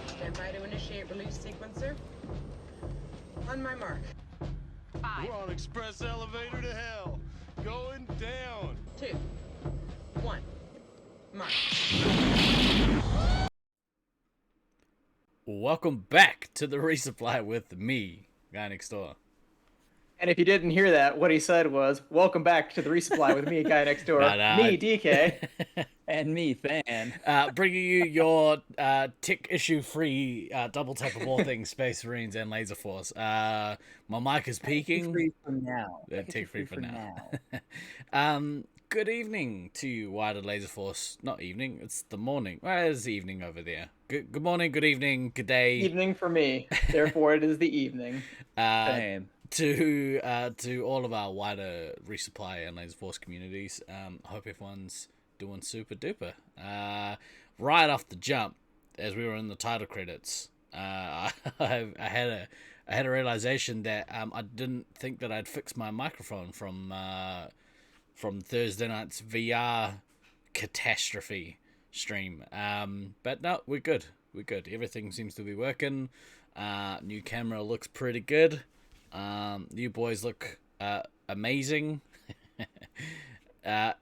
Stand by to initiate release sequencer. On my mark. 5, We're on express elevator to hell. Going down. 2, 1. Mark. Welcome back to the Resupply with me, guy next door. And if you didn't hear that, what he said was, welcome back to the Resupply with me, guy next door. Me, DK. And me, Fan. Bringing you your tech issue-free double tap of all things Space Marines and Laser Force. My mic is peaking. Free for now. Tech free for now. Good evening to you, wider Laser Force. Not evening, it's the morning. Well, it's evening over there. Good morning, good evening, good day. Evening for me. Therefore, it is the evening. Same. To all of our wider Resupply and Laser Force communities, I hope everyone's doing super duper. Right off the jump, as we were in the title credits, I had a realization that I didn't think that I'd fixed my microphone from Thursday night's VR catastrophe stream. But no, we're good. Everything seems to be working. New camera looks pretty good. You boys look amazing. Yeah,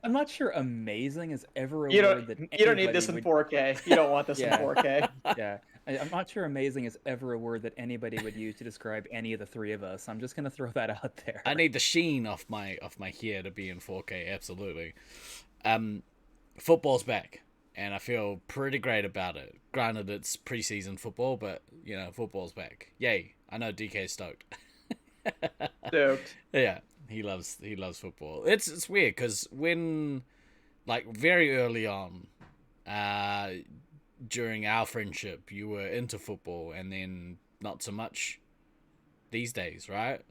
I'm not sure amazing is ever a You word that don't need this in 4K. You don't want this in 4K. Yeah, I'm not sure amazing is ever a word that anybody would use to describe any of the three of us. I'm just gonna throw that out there. I need the sheen off my hair to be in 4K. Absolutely. Football's back, and I feel pretty great about it. Granted, it's preseason football, but you know, football's back. Yay! I know DK's stoked. Stoked. Yeah, he loves football. It's weird because when, like, very early on, during our friendship, you were into football, and then not so much these days, right?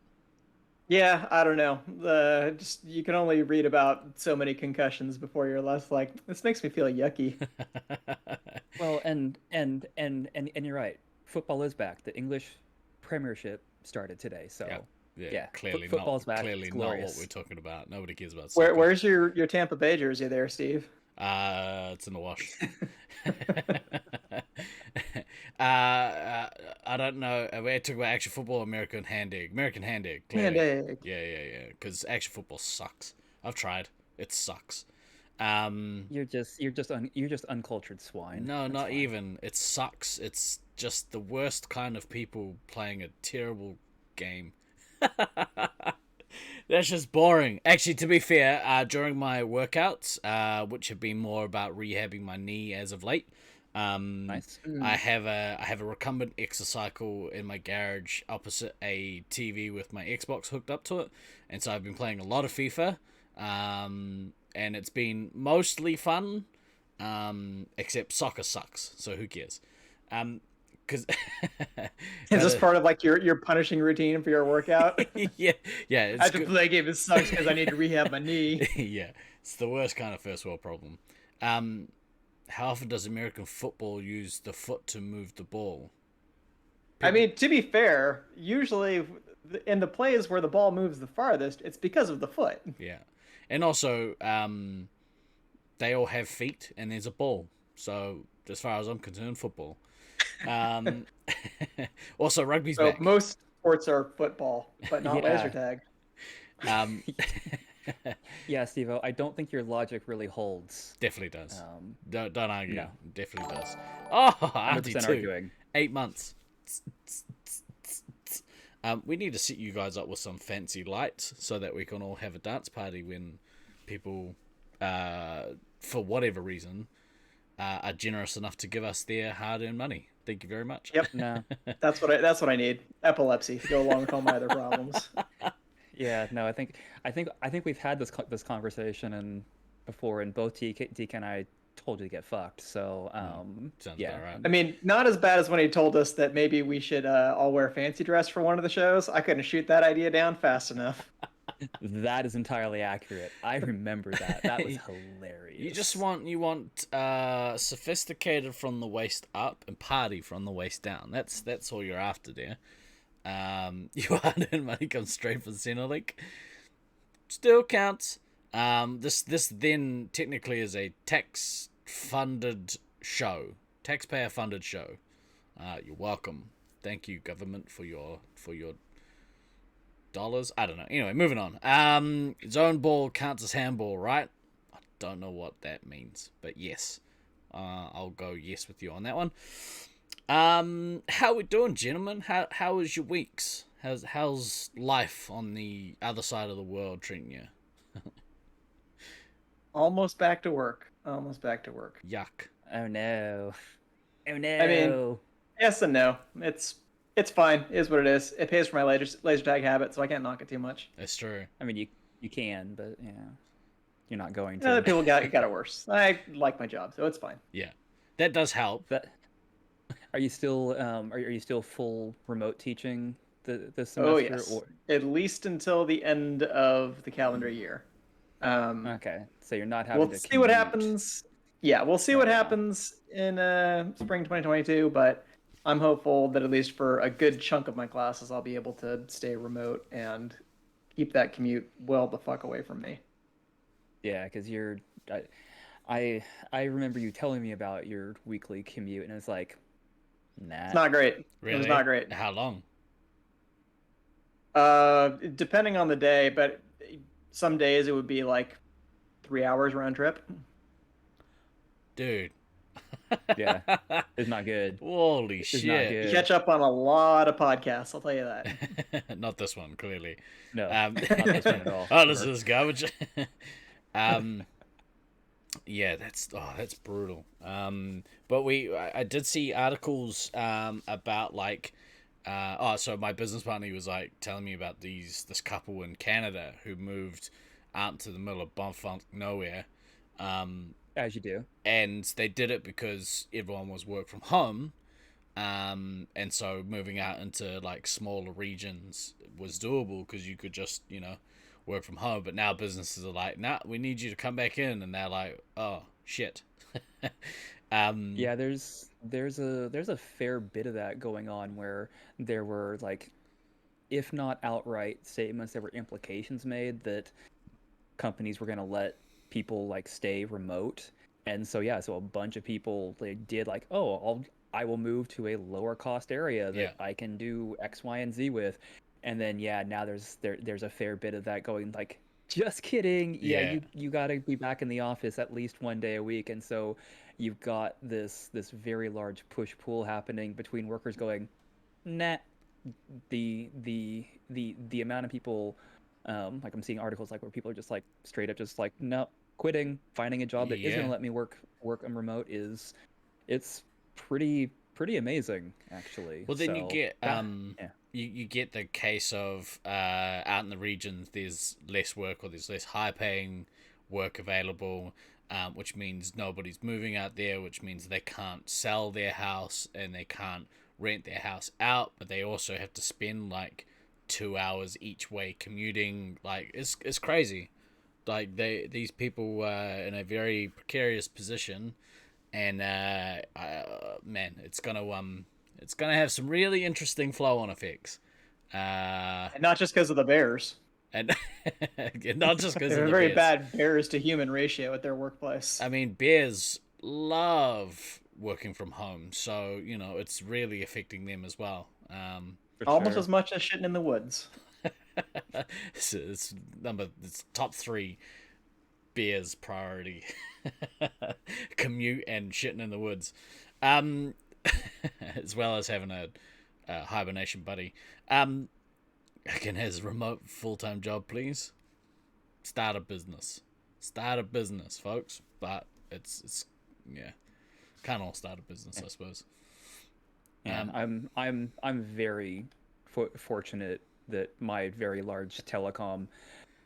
Yeah, I don't know. Just you can only read about so many concussions before you're less like, this makes me feel yucky. Well, and you're right. Football is back. The English Premiership started today, so yeah. Clearly football's not. back. Clearly It's not what glorious. we're talking about. Nobody cares about soccer. Where's your Tampa Bay jersey there, Steve? It's in the wash. I don't know. We're talking about action football, American hand egg. American hand egg. Clearly. Hand egg. Yeah. Because action football sucks. I've tried. It sucks. You're just uncultured swine. No, That's not fine. even. It sucks. It's just the worst kind of people playing a terrible game. That's just boring. Actually, to be fair, during my workouts, which have been more about rehabbing my knee as of late, Nice. I have a recumbent exercycle in my garage opposite a TV with my Xbox hooked up to it, and so I've been playing a lot of FIFA, and it's been mostly fun, except soccer sucks, so who cares? Because Is this part of like your punishing routine for your workout? yeah, I have to play a game. It sucks because I need to rehab my knee. Yeah, it's the worst kind of first world problem. How often does American football use the foot to move the ball? I mean, to be fair, usually in the plays where the ball moves the farthest, it's because of the foot. Yeah, and also they all have feet, and there's a ball. So as far as I'm concerned, football. Also, rugby's So back. most sports are football, but not Yeah. laser tag. Yeah, Steve-O, I don't think your logic really holds. Definitely does. Don't argue. no. Definitely does. Oh, 100% RT2. arguing. 8 months. We need to set you guys up with some fancy lights so that we can all have a dance party when people, for whatever reason, are generous enough to give us their hard-earned money. Thank you very much. Yep, No. that's what I need. Epilepsy to go along with all my other problems. Yeah, no, I think we've had this conversation before, and both DK and I told you to get fucked. So, Sounds yeah. about right. I mean, not as bad as when he told us that maybe we should all wear fancy dress for one of the shows. I couldn't shoot that idea down fast enough. That is entirely accurate. I remember that. That was hilarious. You want sophisticated from the waist up and party from the waist down. That's all you're after there. Your hard-earned money comes straight from Centrelink. Still counts. This then technically is a tax-funded show, taxpayer-funded show. You're welcome. Thank you, government, for your dollars. I don't know. Anyway, moving on. Zone ball counts as handball, right? I don't know what that means, but yes. I'll go yes with you on that one. How we doing, gentlemen? How was your weeks? How's life on the other side of the world treating you? Almost back to work. Almost back to work. Yuck. Oh no. Oh no. I mean, yes and no. It's fine. It is what it is. It pays for my laser tag habit, so I can't knock it too much. That's true. I mean, you can, but yeah, you're not going to. Other people got it worse. I like my job, so it's fine. Yeah, that does help. Are you still are you still full remote teaching this semester? Oh yes, at least until the end of the calendar year. Okay, so you're not having to We'll see what commute. happens. Yeah, we'll see what happens in spring 2022, but I'm hopeful that at least for a good chunk of my classes, I'll be able to stay remote and keep that commute well the fuck away from me. Yeah, because I remember you telling me about your weekly commute, and it's like, nah. It's not great. Really? It was not great. How long? Depending on the day, but some days it would be like 3 hours round trip. Dude. Yeah, it's not good. Holy It's shit. not good. You catch up on a lot of podcasts, I'll tell you that. Not this one, clearly. No, not this one at all. Oh, this is garbage. Yeah, that's brutal. But I did see articles about like so my business partner was like telling me about this couple in Canada who moved out to the middle of bumfuck nowhere. As you do. And they did it because everyone was work from home. And so moving out into like smaller regions was doable because you could just, work from home. But now businesses are like, nah, we need you to come back in. And they're like, oh, shit. Yeah, there's a fair bit of that going on where there were like, if not outright statements, there were implications made that companies were going to let people like stay remote. And so so a bunch of people they did like, I will move to a lower cost area that I can do X, Y, and Z with. And then now there's a fair bit of that going like, just kidding. You got to be back in the office at least one day a week. And so you've got this very large push pull happening between workers going, nah. The amount of people like I'm seeing articles like where people are just like straight up just like, no, quitting, finding a job that is going to let me work on remote it's pretty amazing actually. Well, then you get you get the case of out in the regions there's less work or there's less high paying work available, which means nobody's moving out there, which means they can't sell their house and they can't rent their house out, but they also have to spend like 2 hours each way commuting. Like it's crazy. Like these people in a very precarious position, and man, it's gonna have some really interesting flow-on effects. And not just because of the bears. And not just because they have of a the very bears. bad bears to human ratio at their workplace. I mean, bears love working from home, so it's really affecting them as well. Almost as much as shitting in the woods. It's top 3 bears priority. Commute and shitting in the woods, as well as having a hibernation buddy. Again, has a remote full-time job, please. Start a business, folks. But it's can't all start a business, I suppose. And I'm very fortunate that my very large telecom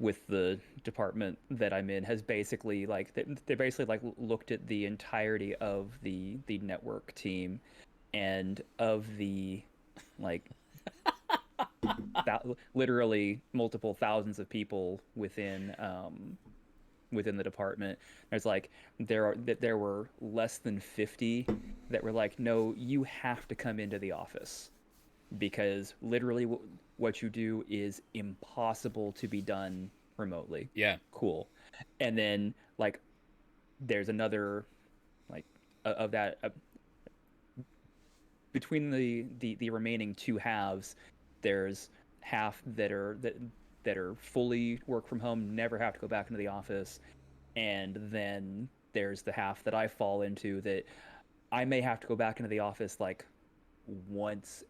with the department that I'm in has basically like they basically like looked at the entirety of the network team and of the like literally multiple thousands of people within the department. There's like there were less than 50 that were like, no, you have to come into the office because literally what you do is impossible to be done remotely. Yeah. Cool. And then like there's another like of that between the remaining two halves, there's half that are fully work from home, never have to go back into the office, and then there's the half that I fall into that I may have to go back into the office like once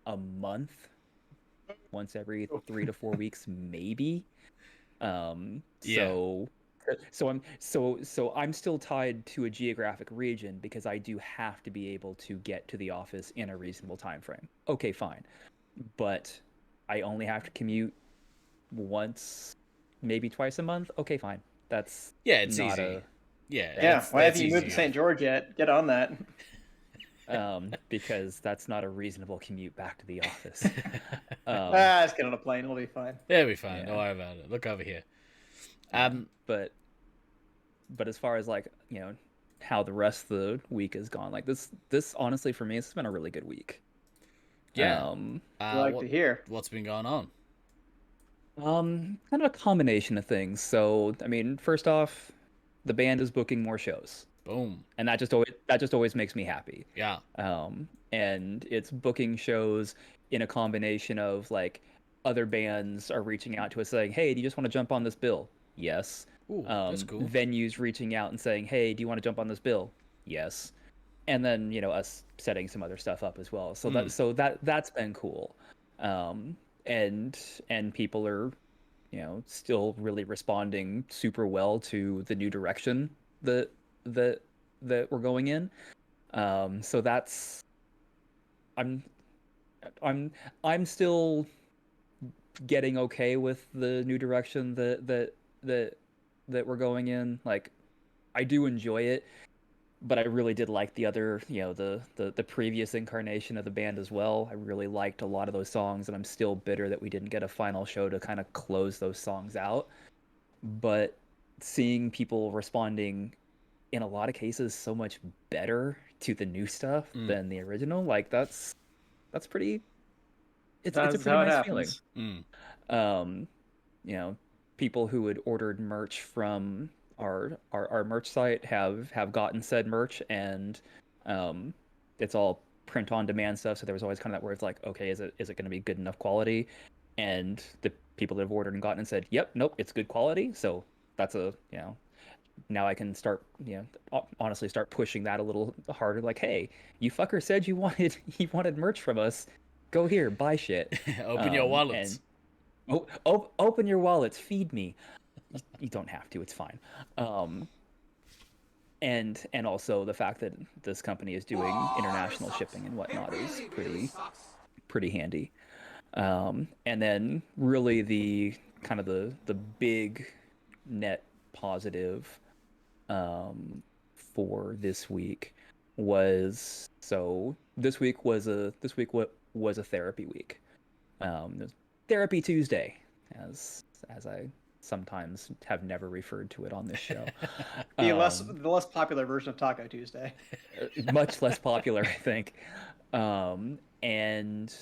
a month, once every 3 to 4 weeks, maybe. So I'm still tied to a geographic region because I do have to be able to get to the office in a reasonable time frame. Okay, fine. But I only have to commute once, maybe twice a month. Okay, fine. That's it's not easy. Why have you moved to St. George yet? Get on that. Because that's not a reasonable commute back to the office. Just get on a plane. It'll be fine. It'll be fine. Don't worry about it. Look over here. But as far as like, how the rest of the week has gone, like this honestly for me, it's been a really good week. Yeah. To hear. What's been going on? Kind of a combination of things. So, I mean, first off, the band is booking more shows. Boom. And that just always makes me happy. Yeah. And it's booking shows in a combination of like other bands are reaching out to us saying, "Hey, do you just want to jump on this bill?" Yes. Ooh, that's cool. Venues reaching out and saying, "Hey, do you want to jump on this bill?" Yes. And then, us setting some other stuff up as well. So that's been cool. And people are, still really responding super well to the new direction that we're going in. So that's I'm still getting okay with the new direction that we're going in. Like, I do enjoy it, but I really did like the other, the previous incarnation of the band as well. I really liked a lot of those songs, and I'm still bitter that we didn't get a final show to kind of close those songs out. But seeing people responding in a lot of cases so much better to the new stuff than the original, like that's pretty. It's a pretty nice feeling. People who had ordered merch from our merch site have gotten said merch, and it's all print on demand stuff. So there was always kind of that where it's like, okay, is it going to be good enough quality? And the people that have ordered and gotten and said, yep, nope, it's good quality. So that's now I can start, honestly start pushing that a little harder. Like, hey, you fucker said you wanted merch from us. Go here, buy shit. Open your wallets. Open your wallets. Feed me. You don't have to. It's fine. And also the fact that this company is doing international shipping and whatnot is pretty handy. And then really the kind of the big net positive for this week was this week was a therapy week. Therapy Tuesday, as I sometimes have never referred to it on this show. The less popular version of Taco Tuesday. Much less popular, I think. And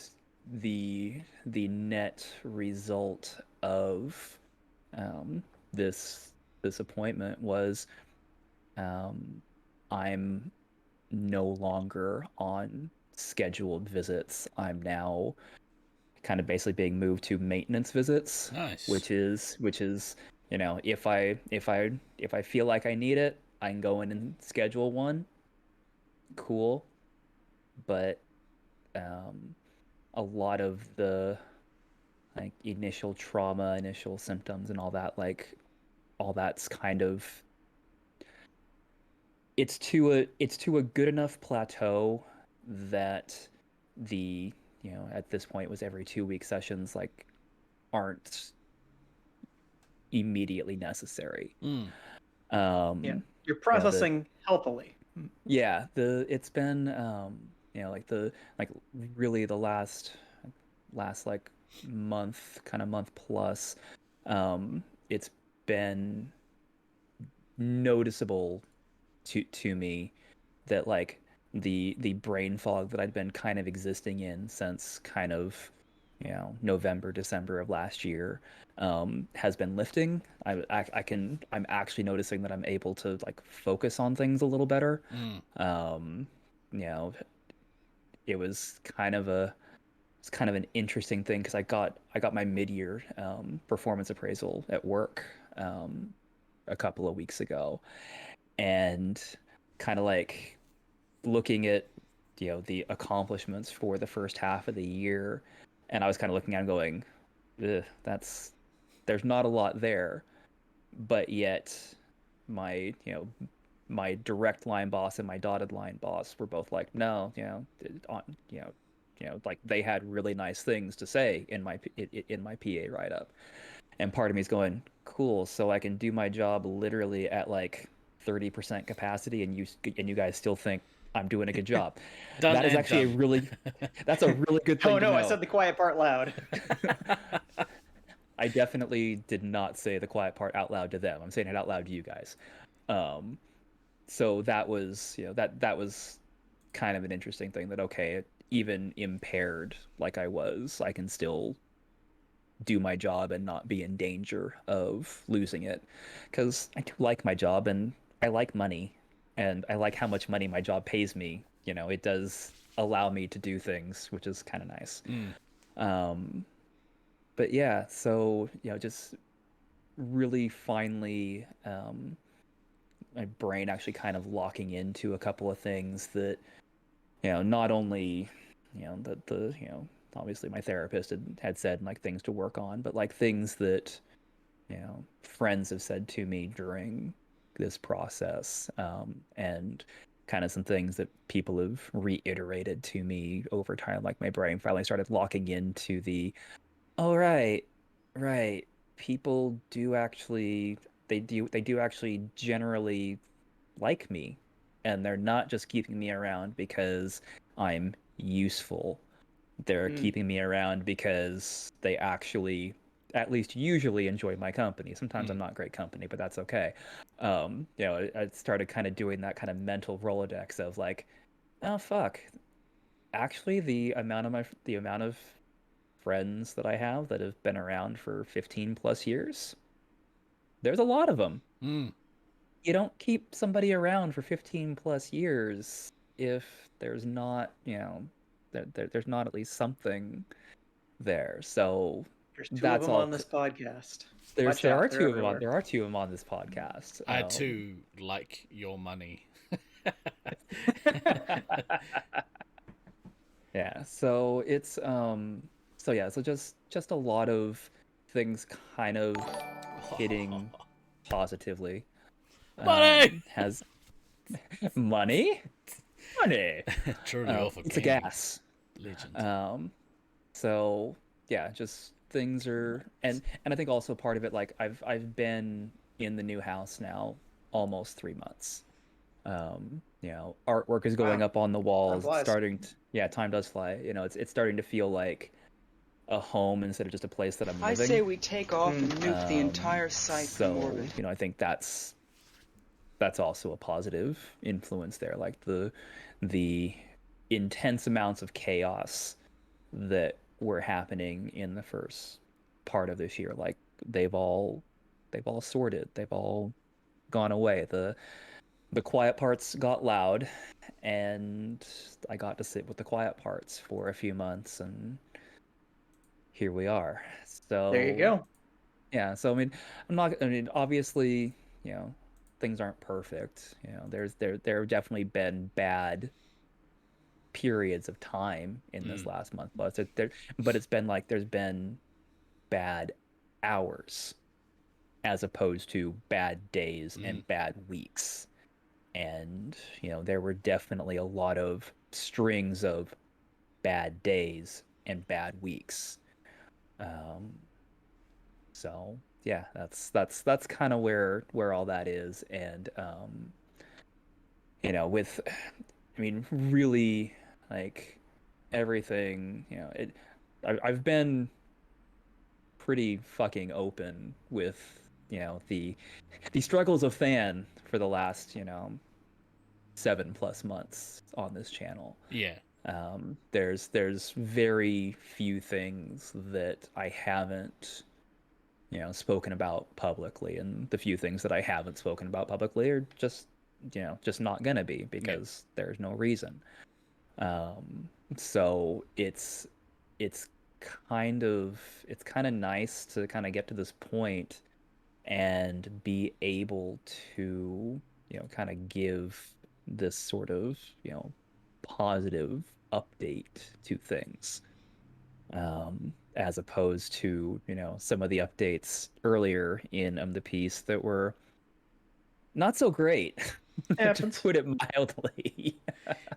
the net result of this appointment was I'm no longer on scheduled visits. I'm now kind of basically being moved to maintenance visits. Nice. Which is if I feel like I need it, I can go in and schedule one. Cool. But a lot of the like initial trauma, initial symptoms and all that, like all that's kind of it's to a good enough plateau that the at this point was every 2-week sessions like aren't immediately necessary. You're processing healthily. Yeah, it's been really the last like month plus, it's been noticeable to me that like the brain fog that I'd been kind of existing in since kind of November, December of last year, has been lifting. I'm actually noticing that I'm able to like focus on things a little better. You know, it was kind of an interesting thing because I got my mid-year performance appraisal at work a couple of weeks ago, and kind of like looking at the accomplishments for the first half of the year, and I was kind of looking at it going, ugh, there's not a lot there, but yet my my direct line boss and my dotted line boss were both like, no, on like they had really nice things to say in my PA write up, and part of me is going, cool, so I can do my job literally at like 30% capacity, and you guys still think I'm doing a good job. That is actually that's a really good thing. Oh no, to know. I said the quiet part loud. I definitely did not say the quiet part out loud to them. I'm saying it out loud to you guys. So that was, that was kind of an interesting thing, that okay, even impaired like I was, I can still do my job and not be in danger of losing it, because I do like my job and I like money and I like how much money my job pays me. It does allow me to do things, which is kind of nice. But yeah, so just really finally, my brain actually kind of locking into a couple of things that not only that the obviously my therapist had said, like things to work on, but like things that friends have said to me during this process, and kind of some things that people have reiterated to me over time. Like my brain finally started locking into the, oh right, people do actually, they do actually generally like me, and they're not just keeping me around because I'm useful. They're keeping me around because they actually, at least usually, enjoy my company. Sometimes I'm not great company, but that's okay. I started kind of doing that kind of mental Rolodex of like, oh fuck, actually the amount of friends that I have that have been around for 15 plus years, there's a lot of them. You don't keep somebody around for 15 plus years if there's not, there's not at least something there. So There's two of that's them all. on this podcast. There Watch out, are they're two of them on. everywhere. There are two of them on this podcast. I too like your money. Yeah. So it's So yeah. So just a lot of things kind of hitting positively. Money! Has money. Truly awful. It's a gas. Legend. So yeah, just things are, and I think also part of it, like I've been in the new house now almost 3 months. Artwork is going Wow. up on the walls. It's flies. starting to, yeah, time does fly. It's starting to feel like a home instead of just a place that I'm I living. say we take off and nuke the entire site from So, orbit. I think that's also a positive influence there. Like the intense amounts of chaos that were happening in the first part of this year, like they've all sorted. They've all gone away. The quiet parts got loud, and I got to sit with the quiet parts for a few months, and here we are. So There you go. yeah, so I mean, obviously, things aren't perfect. There have definitely been bad periods of time in this last month, but it's been like there's been bad hours as opposed to bad days and bad weeks. And there were definitely a lot of strings of bad days and bad weeks. So yeah, that's kind of where all that is. And with, I mean, really, like everything, I've been pretty fucking open with the struggles of fan for the last 7+ months on this channel. Yeah. There's very few things that I haven't, spoken about publicly, and the few things that I haven't spoken about publicly are just, just not gonna be because there's no reason. So it's it's kind of nice to kind of get to this point and be able to, kind of give this sort of, positive update to things. As opposed to, some of the updates earlier in the piece that were not so great, to Happens. put it mildly.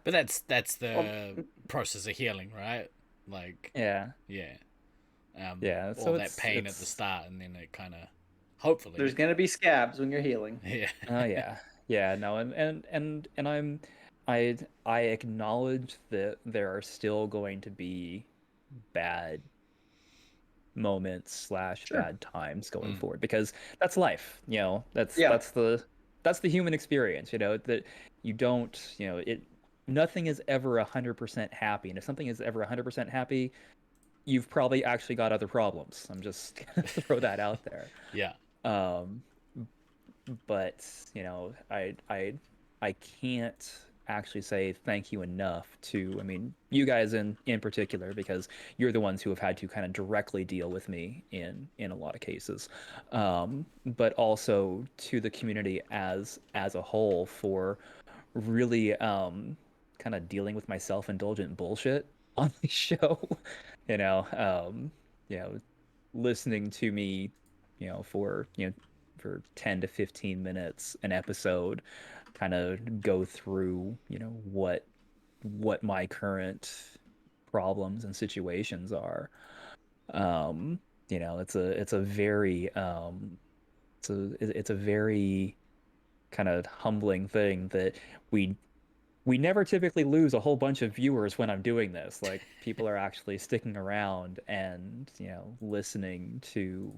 But that's Well, the process of healing, right? Like, Yeah. yeah, Yeah. all So that pain at the start, and then it kind of, hopefully, there's gonna be scabs when you're healing. yeah, oh yeah. Yeah, no, and I acknowledge that there are still going to be bad moments slash Sure. bad times going Mm. forward because that's life, Yeah. that's the human experience, that you don't, nothing is ever 100% happy, and if something is ever 100% happy, you've probably actually got other problems. I'm just gonna throw that out there. yeah, Um, but I can't actually say thank you enough to, I mean, you guys in particular, because you're the ones who have had to kind of directly deal with me in a lot of cases, but also to the community as a whole for really kind of dealing with my self-indulgent bullshit on the show. you know um you know Listening to me, for 10 to 15 minutes an episode, kind of go through, what my current problems and situations are. It's a very it's a very kind of humbling thing that we we never typically lose a whole bunch of viewers when I'm doing this. Like, people are actually sticking around and, listening to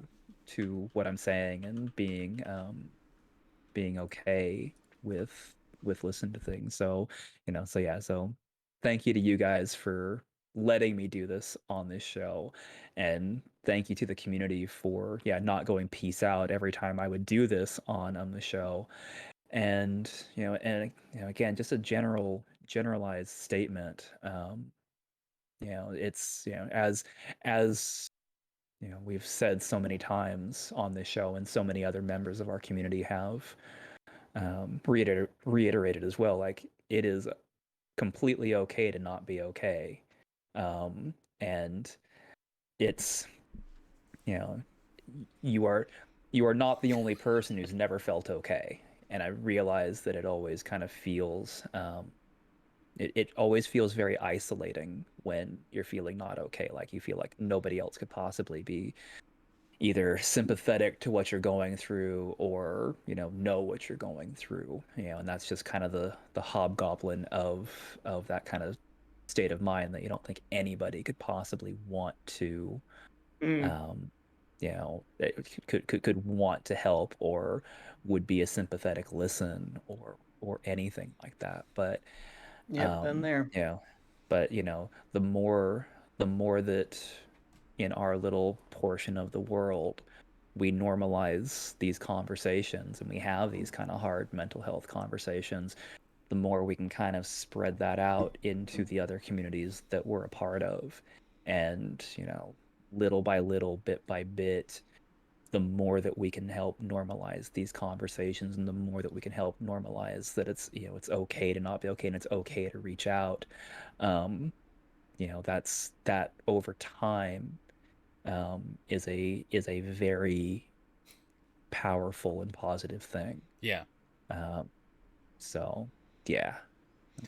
what I'm saying and being okay with listening to things. So, so thank you to you guys for letting me do this on this show. And thank you to the community for, not going peace out every time I would do this on the show. And again, just a generalized statement. It's, as we've said so many times on this show, and so many other members of our community have reiterated as well. Like, it is completely okay to not be okay, and it's, you know you are not the only person who's never felt okay. And I realize that it always kind of feels it always feels very isolating when you're feeling not okay. Like, you feel like nobody else could possibly be either sympathetic to what you're going through, or know what you're going through. And that's just kind of the hobgoblin of that kind of state of mind, that you don't think anybody could possibly want to Mm. um, could want to help, or would be a sympathetic listen, or anything like that. But Yep, been there. the more that in our little portion of the world we normalize these conversations, and we have these kind of hard mental health conversations, the more we can kind of spread that out into the other communities that we're a part of. And, little by little, bit by bit, the more that we can help normalize these conversations, and the more that we can help normalize that it's okay to not be okay, and it's okay to reach out. um that over time is a very powerful and positive thing. yeah. um so yeah.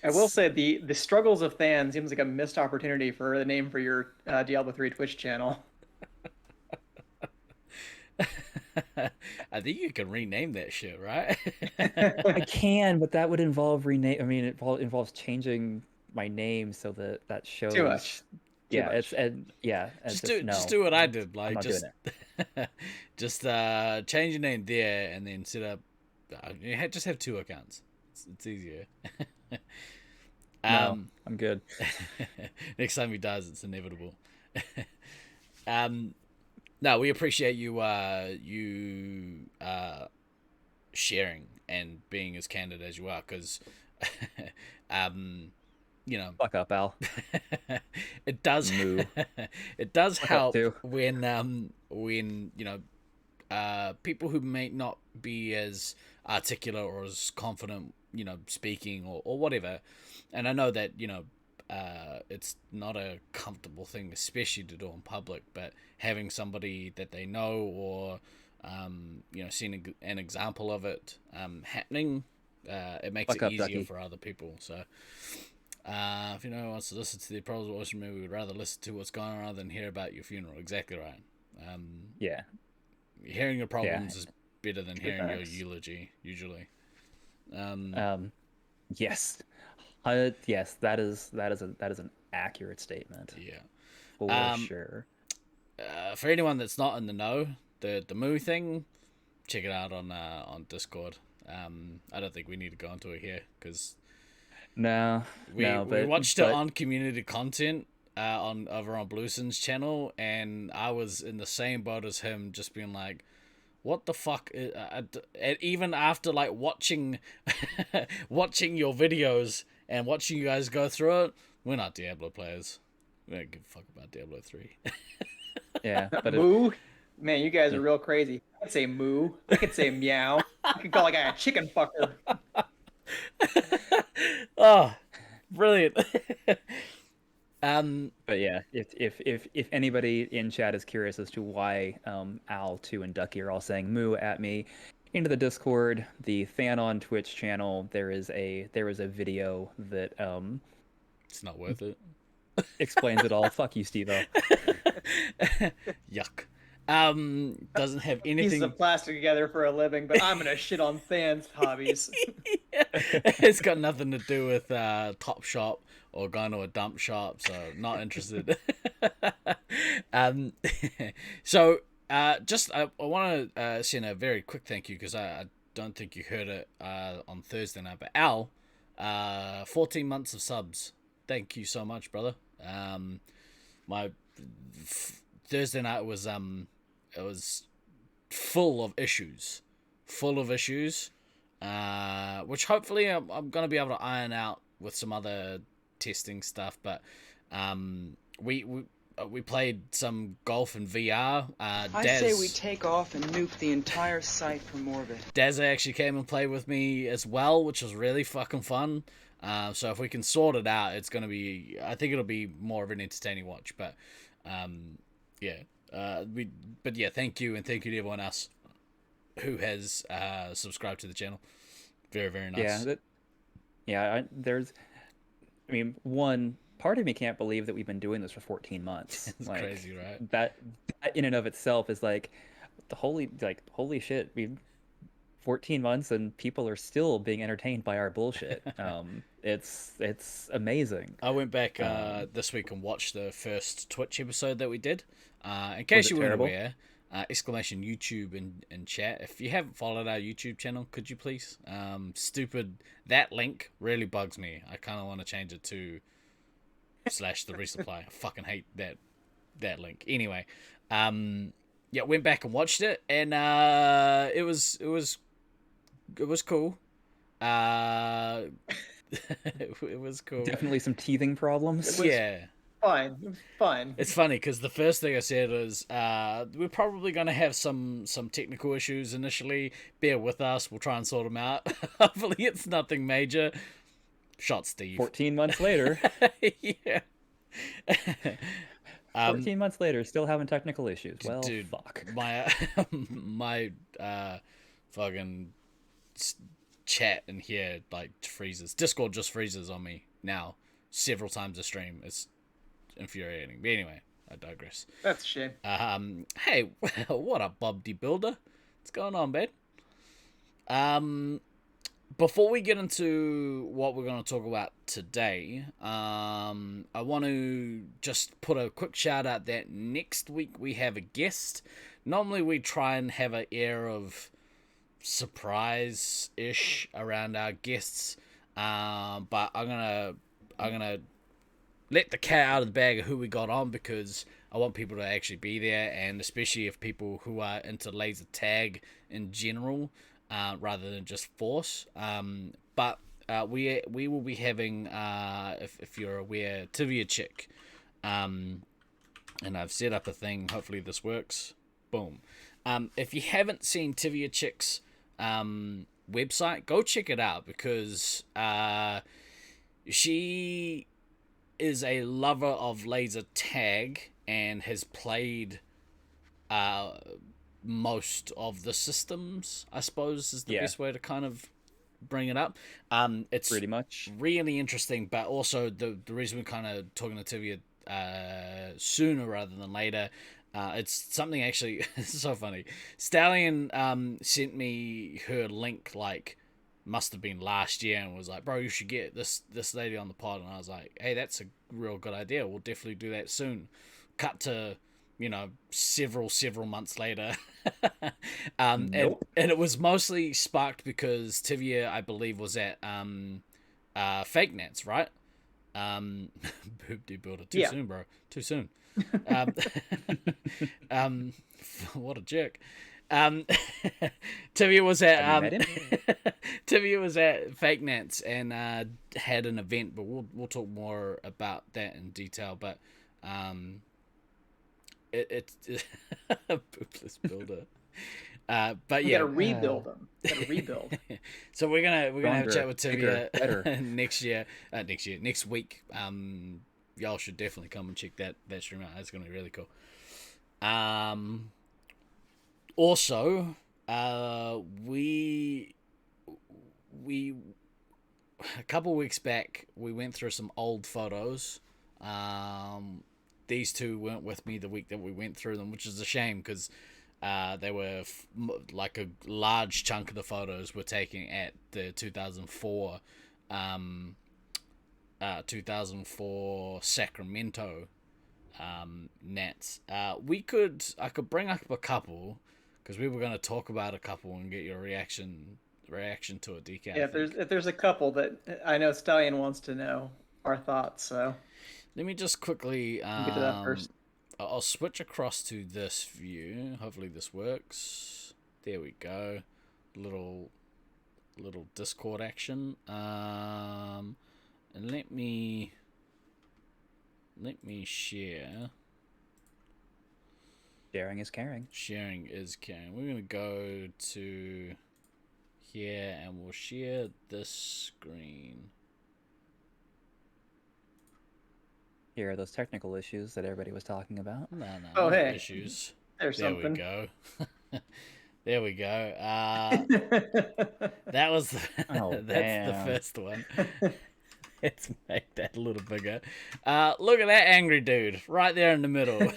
I will It's say the struggles of Than seems like a missed opportunity for the name for your Diablo 3 Twitch channel. I think you can rename that shit, right? I can, but that would involve rename. I mean, it involves changing my name so that shows. Too much. Too Yeah, much. it's just do what I did. I'm Like, not doing it. just change your name there, and then set up. Just have two accounts. It's easier. No, I'm good. Next time he does, it's inevitable. No, we appreciate you sharing and being as candid as you are, because Fuck up, Al. it does Moo. it does Fuck up help too. when people who may not be as articulate or as confident, speaking or whatever. And I know that, it's not a comfortable thing, especially to do in public, but having somebody that they know or, seeing an example of it happening, it makes Fuck it up, easier Ducky. for other people. So, if anyone wants to listen to the Problems of Ocean Movie, we'd rather listen to what's going on rather than hear about your funeral. Exactly right. Yeah. Hearing your problems is better than hearing your Facts. eulogy, usually. Yes. Yes, that is an accurate statement. Yeah. For sure. For anyone that's not in the know, the Moo thing, check it out on Discord. I don't think we need to go into it here because we watched it on community content over on Blueson's channel, and I was in the same boat as him, just being like, what the fuck? And even after like watching your videos and watching you guys go through it, we're not Diablo players. We don't give a fuck about Diablo 3. Yeah, but Moo? Man, you guys are real crazy. I could say moo. I could say meow. I could call a guy a chicken fucker. Oh, brilliant. But yeah, if anybody in chat is curious as to why Al 2 and Ducky are all saying moo at me, into the Discord, the fan on Twitch channel, there is a video that it's not worth it. explains it all. Fuck you, Steve-O. Yuck. Doesn't have anything. Pieces of plastic together for a living, but I'm gonna shit on fans' hobbies. It's got nothing to do with Top Shop or going to a dump shop, so not interested. So just I want to send a very quick thank you, because I don't think you heard it on Thursday night, but Al, 14 months of subs. Thank you so much, brother. My Thursday night was it was full of issues, which hopefully I'm gonna be able to iron out with some other testing stuff. But we played some golf in VR. I say we take off and nuke the entire site from orbit. Daz actually came and played with me as well, which was really fucking fun. So if we can sort it out, it's gonna be. I think it'll be more of an entertaining watch. But yeah. But yeah, thank you, and thank you to everyone else who has subscribed to the channel. Very, very nice. I mean, one part of me can't believe that we've been doing this for 14 months. It's like, crazy, right? That in and of itself is like holy shit. We've 14 months and people are still being entertained by our bullshit. It's amazing. I went back this week and watched the first Twitch episode that we did. In case you weren't aware, exclamation YouTube in chat. If you haven't followed our YouTube channel, could you please? That link really bugs me. I kind of want to change it to / the resupply. I fucking hate that link. Anyway, yeah, went back and watched it, and it was cool. It was cool. Definitely some teething problems. Yeah. Fine. It was fine. It's funny because the first thing I said was, we're probably going to have some technical issues initially. Bear with us. We'll try and sort them out. Hopefully it's nothing major. Shot Steve. 14 months later. Yeah. 14 months later, still having technical issues. Well, dude, fuck. My fucking chat in here like freezes. Discord just freezes on me now several times a stream. It's infuriating. But anyway, I digress. That's a shame. Hey, what up, Bob D Builder? What's going on, man? Before we get into what we're going to talk about today, I want to just put a quick shout out that next week we have a guest. Normally we try and have an air of surprise-ish around our guests, but I'm going to gonna let the cat out of the bag of who we got on, because I want people to actually be there, and especially if people who are into laser tag in general, rather than just Force. But we will be having, if you're aware, Tibia Chick, and I've set up a thing. Hopefully this works. Boom. If you haven't seen Tibia Chick's website, go check it out, because she is a lover of laser tag and has played most of the systems, I suppose, is the best way to kind of bring it up. It's pretty much really interesting, but also the reason we're kind of talking to Tivia sooner rather than later, it's something actually, it's so funny. Stallion sent me her link, like, must have been last year, and was like, bro, you should get this lady on the pod. And I was like, hey, that's a real good idea, we'll definitely do that soon. Cut to, you know, several months later. And it was mostly sparked because Tivia, I believe, was at Fake Nats, right? Boop de builder. Too soon, bro. Too soon. What a jerk. Tivia was at Tivia was at Fake Nats and had an event, but we'll talk more about that in detail. But it's Boopless builder. But you yeah, gotta rebuild them. So we're gonna have a chat with bigger, Tivia next week. Y'all should definitely come and check that stream out. It's gonna be really cool. Also, we a couple weeks back we went through some old photos. These two weren't with me the week that we went through them, which is a shame, because they were like a large chunk of the photos were taken at the 2004 Sacramento Nats. I could bring up a couple, because we were going to talk about a couple and get your reaction to it, DK. Yeah, if there's a couple that I know Stallion wants to know our thoughts, so let me just quickly get to that first. I'll switch across to this view. Hopefully this works. There we go. Little Discord action. And let me share. Sharing is caring. Sharing is caring. We're gonna go to here and we'll share this screen. Here are those technical issues that everybody was talking about. No, oh, hey. Issues. There's something. We go. There we go. That was that's the first one. Let's make that a little bigger. Look at that angry dude right there in the middle.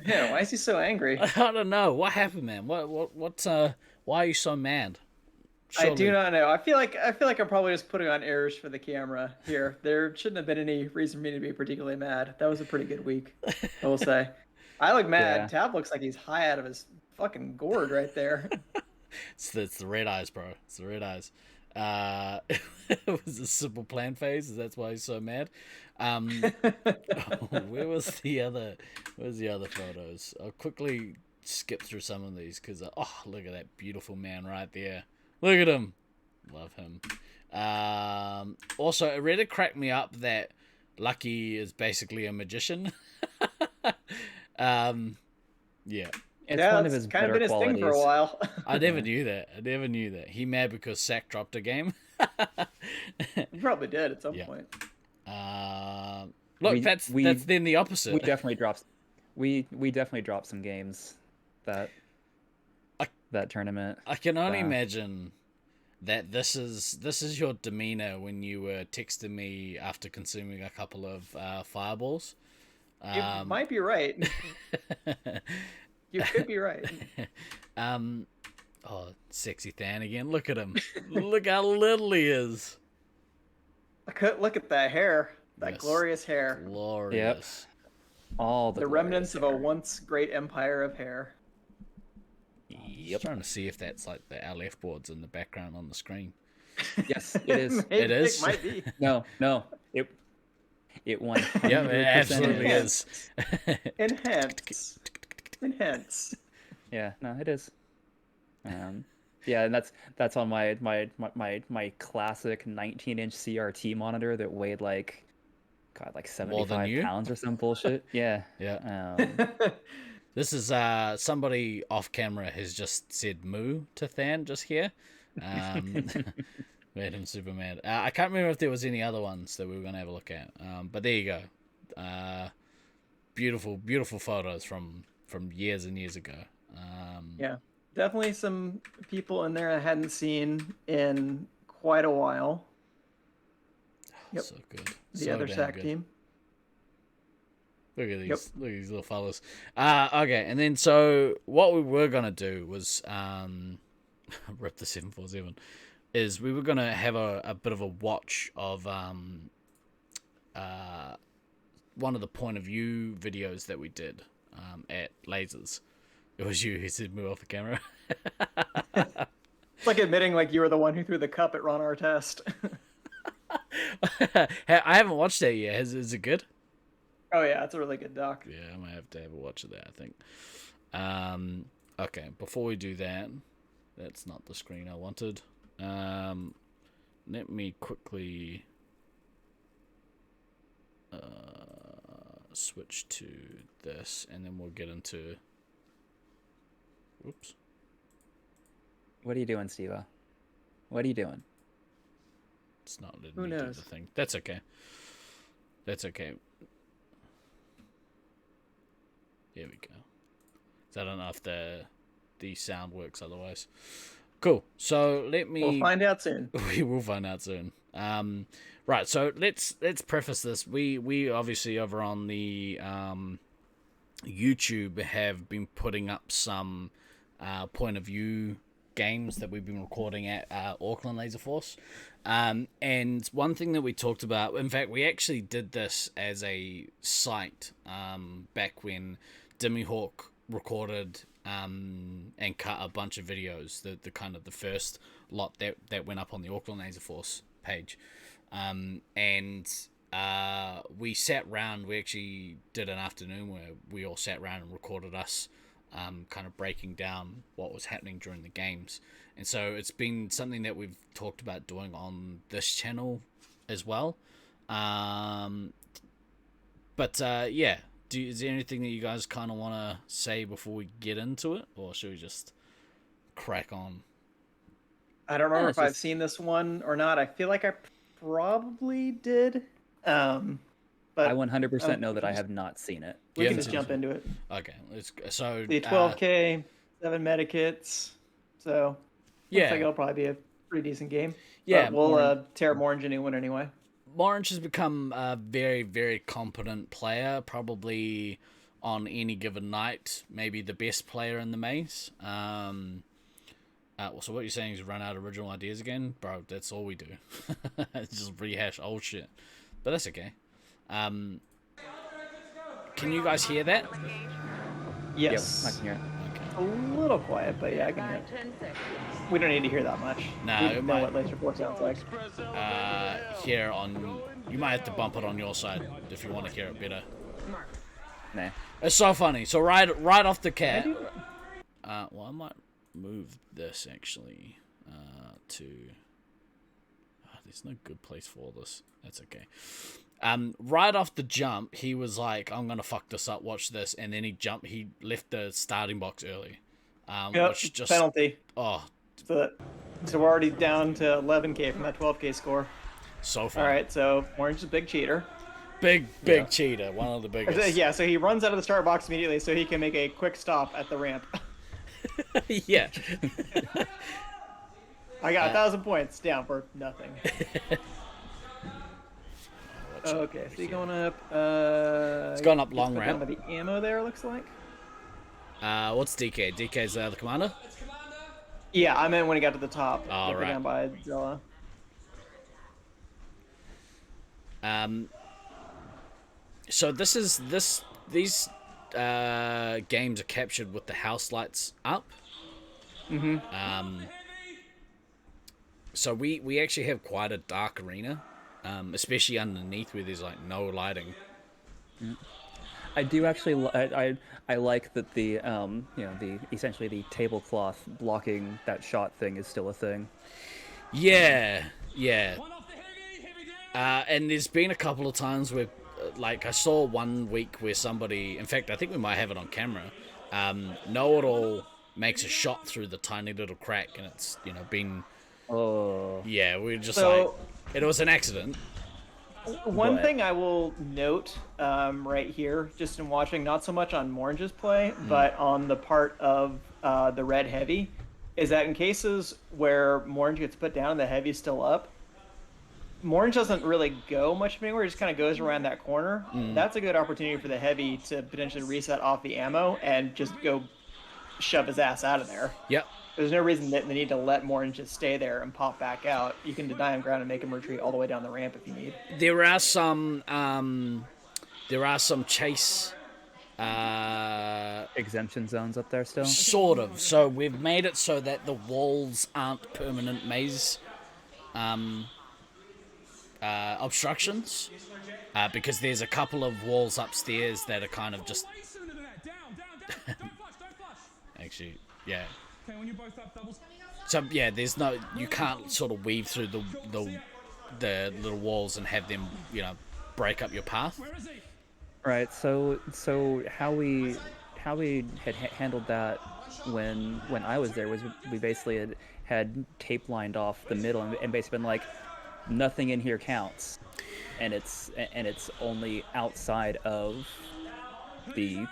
Yeah, why is he so angry? I don't know. What happened, man? What why are you so mad? Surely. I do not know. I feel like I'm probably just putting on airs for the camera here. There shouldn't have been any reason for me to be particularly mad. That was a pretty good week, I will say. I look mad. Yeah. Tab looks like he's high out of his fucking gourd right there. It's the red eyes, bro. It's the red eyes. It was a simple plan phase. That's why he's so mad. Where's the other photos? I'll quickly skip through some of these because look at that beautiful man right there. Look at him. Love him. Also, it really cracked me up that Lucky is basically a magician. Yeah. It's one of his kind of better been his qualities. thing for a while. I never knew that. He mad because Sack dropped a game. He probably did at some point. Look, that's then the opposite. We definitely dropped some games that tournament. I can only imagine that this is your demeanor when you were texting me after consuming a couple of fireballs. You might be right. You could be right. Sexy Than again. Look at him. Look how little he is. Look at that hair. That glorious hair. Glorious. Yep. All the remnants of a once great empire of hair. Yep. I'm trying to see if that's like the LF boards in the background on the screen. Yes, it is. Maybe It is? It might be. No, it 100% Yeah, it absolutely is. is. Enhance. Yeah, no, it is. Yeah, and that's on my classic 19-inch CRT monitor that weighed like 75 you? pounds or some bullshit. Yeah. Yeah. Um, This is somebody off camera has just said moo to Than just here. Made him super mad. I can't remember if there was any other ones that we were gonna have a look at. But there you go. Beautiful photos from years and years ago. Yeah, definitely some people in there I hadn't seen in quite a while. Yep. So good. The other damn SAC good. team. Look at these, Yep. look at these little fellas. Okay, and then so what we were gonna do was rip the 747. Is we were gonna have a bit of a watch of one of the point of view videos that we did at Lasers. It was you who said move off the camera. It's like admitting like you were the one who threw the cup at Ron Artest. I haven't watched that yet. Is it good? Oh yeah, it's a really good doc. Yeah, I might have to have a watch of that, I think. Okay, before we do that, that's not the screen I wanted. Let me quickly switch to this, and then we'll get into... Oops. what are you doing, Steve? What are you doing? It's not letting Who me knows? do the thing. That's okay. That's okay. There we go. So I don't know if the sound works otherwise. Cool. So let me... We'll find out soon. We will find out soon. Right. So let's preface this. We obviously over on the YouTube have been putting up some point of view games that we've been recording at Auckland Laser Force. And one thing that we talked about, in fact, we actually did this as a site back when Dimmy Hawk recorded and cut a bunch of videos, the kind of the first lot that went up on the Auckland Laser Force page. And we sat round, we actually did an afternoon where we all sat round and recorded us kind of breaking down what was happening during the games. And so it's been something that we've talked about doing on this channel as well. But yeah, is there anything that you guys kind of want to say before we get into it? Or should we just crack on? I don't remember Yeah, if I've seen this one or not. I feel like I probably did. But I 100% know that I have not seen it. we You can haven't just seen jump this into it. Okay, so The 12K, 7 medikits. So yeah. looks like it'll probably be a pretty decent game. Yeah, But we'll tear up Orange a new one anyway. Orange has become a very, very competent player, probably on any given night, maybe the best player in the maze. So what you're saying is run out of original ideas again? Bro, that's all we do. Just rehash old shit. But that's okay. Can you guys hear that? Yes. Yep, I can hear it. Okay. A little quiet, but yeah, I can hear it. 10 seconds. We don't need to hear that much. No, We it know might- what Laser 4 sounds like. Here on... You might have to bump it on your side if you want to hear it better. Mark. Nah. It's so funny. So right off the cat... well, I might move this, actually, to... there's no good place for this. That's okay. Right off the jump, he was like, I'm going to fuck this up, watch this. And then he left the starting box early. Yep, Which just... penalty. Oh, So we're already down to 11K from that 12K score. so fun. All right, so Orange is a big cheater. Big cheater. One of the biggest. Yeah, so he runs out of the start box immediately so he can make a quick stop at the ramp. Yeah. I got 1,000 points down for nothing. Okay, so you're going up. It's going up long down ramp. by the ammo there, looks like. What's DK? DK's the commander? Yeah, I meant when he got to the top. Oh, Like, right. down by Zilla. So these games are captured with the house lights up. Mm-hmm. So we actually have quite a dark arena, especially underneath where there's like no lighting. I do actually. I like that the the essentially the tablecloth blocking that shot thing is still a thing. Yeah. And there's been a couple of times where, like, I saw one week where somebody, in fact, I think we might have it on camera. Know-it-all makes a shot through the tiny little crack, and it's been. Oh. Yeah, we were just like, it was an accident. One thing I will note right here, just in watching, not so much on Morange's play, but on the part of the red heavy, is that in cases where Morange gets put down and the heavy's still up, Morange doesn't really go much anywhere, it just kind of goes around that corner. That's a good opportunity for the heavy to potentially reset off the ammo and just go shove his ass out of there. Yep. There's no reason that they need to let Morange just stay there and pop back out. You can deny him ground and make him retreat all the way down the ramp if you need. There are some chase exemption zones up there still. Sort of. So we've made it so that the walls aren't permanent maze obstructions, because there's a couple of walls upstairs that are kind of just. Actually, yeah. So yeah, there's no, you can't sort of weave through the little walls and have them, break up your path. Right. So how we had handled that when I was there was we basically had tape lined off the middle and basically been like, nothing in here counts, and it's only outside of the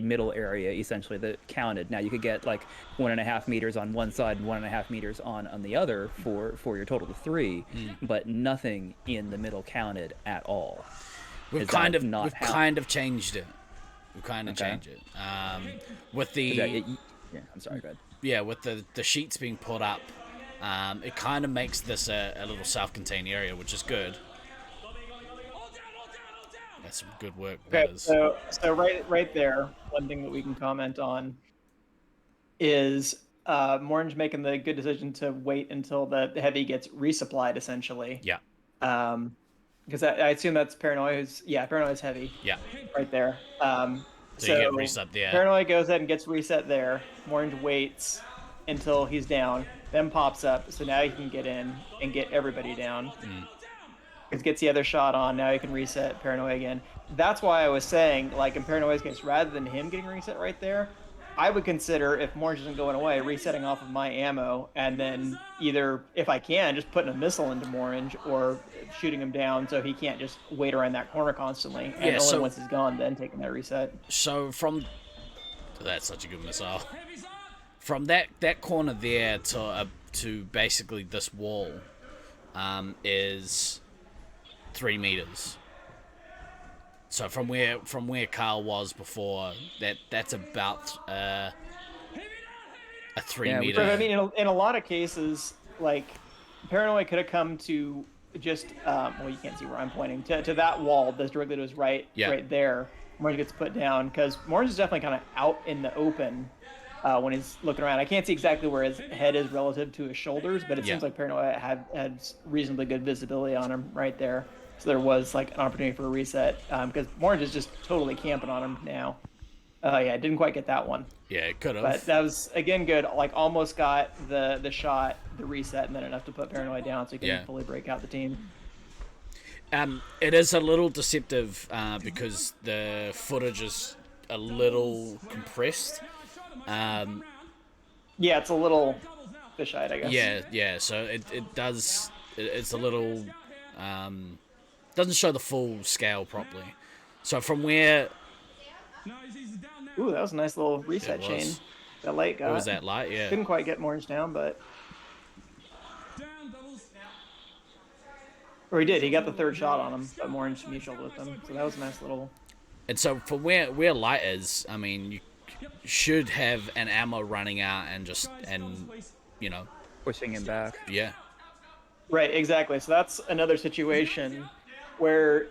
middle area essentially that counted. Now you could get like 1.5 meters on one side and 1.5 meters on the other for your total of 3, but nothing in the middle counted at all. We've kind of changed it. We've kind of changed it. With the yeah, I'm sorry, go ahead. Yeah, with the sheets being put up, it kind of makes this a little self-contained area, which is good. That's some good work. Okay, so right there, one thing that we can comment on is Morange making the good decision to wait until the heavy gets resupplied, essentially. Yeah. Because I assume that's Paranoia. Paranoia's heavy. Yeah. Right there. So you get reset there. Paranoia goes ahead and gets reset there. Morange waits until he's down, then pops up, so now he can get in and get everybody down. It gets the other shot on, now he can reset Paranoia again. That's why I was saying, like in Paranoia's case, rather than him getting reset right there, I would consider, if Morange isn't going away, resetting off of my ammo, and then either, if I can, just putting a missile into Morange, or shooting him down so he can't just wait around that corner constantly, and only once he's gone, then taking that reset. So that's such a good missile. From that corner there to basically this wall, is 3 meters. So from where Carl was before, that's about a 3 meter. But I mean, in a lot of cases, like Paranoia could have come to just you can't see where I'm pointing to that wall that's directly to his right, right there. Morange gets put down because Morange is definitely kind of out in the open when he's looking around. I can't see exactly where his head is relative to his shoulders, but it seems like Paranoia had reasonably good visibility on him right there. So there was like an opportunity for a reset because Morange is just totally camping on him now. Didn't quite get that one. Yeah, it could have. But that was, again, good. Like, almost got the shot, the reset, and then enough to put Paranoia down so he can fully break out the team. It is a little deceptive because the footage is a little compressed. It's a little fisheye, I guess. Yeah. So it does. It's a little. Doesn't show the full scale properly. So from where. Ooh, that was a nice little reset chain. That light got. What was that light? Yeah. Couldn't quite get Morange down, but. Or he did. He got the third shot on him, but Morange mutual with him. So that was a nice little. And so from where light is, I mean, you should have an ammo running out and pushing him back. Yeah. Right. Exactly. So that's another situation where,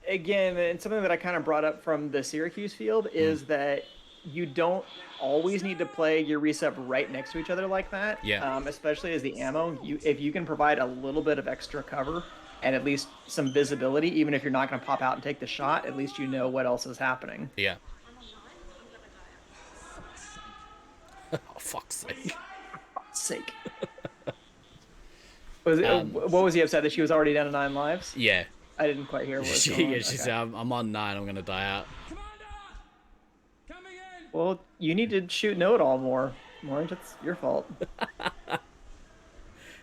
again, and something that I kind of brought up from the Syracuse field is that you don't always need to play your reset right next to each other like that. Yeah. Especially as the ammo, if you can provide a little bit of extra cover and at least some visibility, even if you're not going to pop out and take the shot, at least you know what else is happening. Yeah. Oh, fuck's sake. Sake. What was he upset that she was already down to 9 lives? Yeah. I didn't quite hear what was going on. Yeah, she said, I'm on 9, I'm gonna die out. Well, you need to shoot know-it-all more. Orange, it's your fault.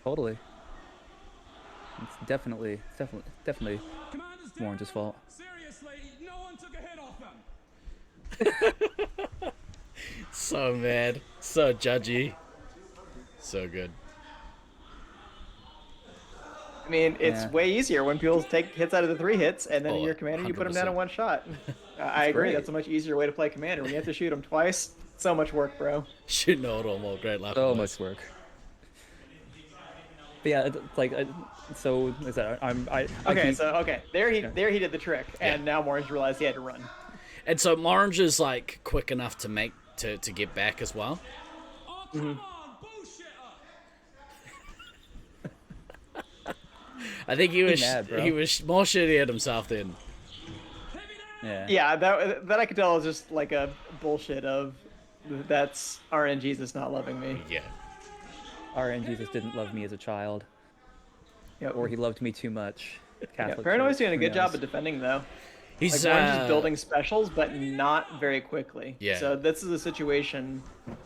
Totally. It's definitely Orange's fault. Seriously, no one took a hit off them. So mad. So judgy. So good. I mean, it's way easier when people take hits out of the 3 hits, and then in Oh, your commander, you put them down 100%. in 1 shot. I agree. great. That's a much easier way to play commander. When you have to shoot them twice, so much work, bro. Shoot no all more great laugh. So much work. But yeah, so is that there he did the trick, and now Orange realized he had to run. And so Morange is like quick enough to make to get back as well. Oh, come on, bullshitter. I think he was mad, bro. he was more shitty at himself then. Yeah, that I could tell is just like a bullshit of that's RNGesus not loving me. Yeah. RNGesus didn't love me as a child, Yep. or he loved me too much. Catholic Paranoid's Church, doing a who good job knows? of defending though. He's Like Orange is building specials, but not very quickly. Yeah. So this is a situation,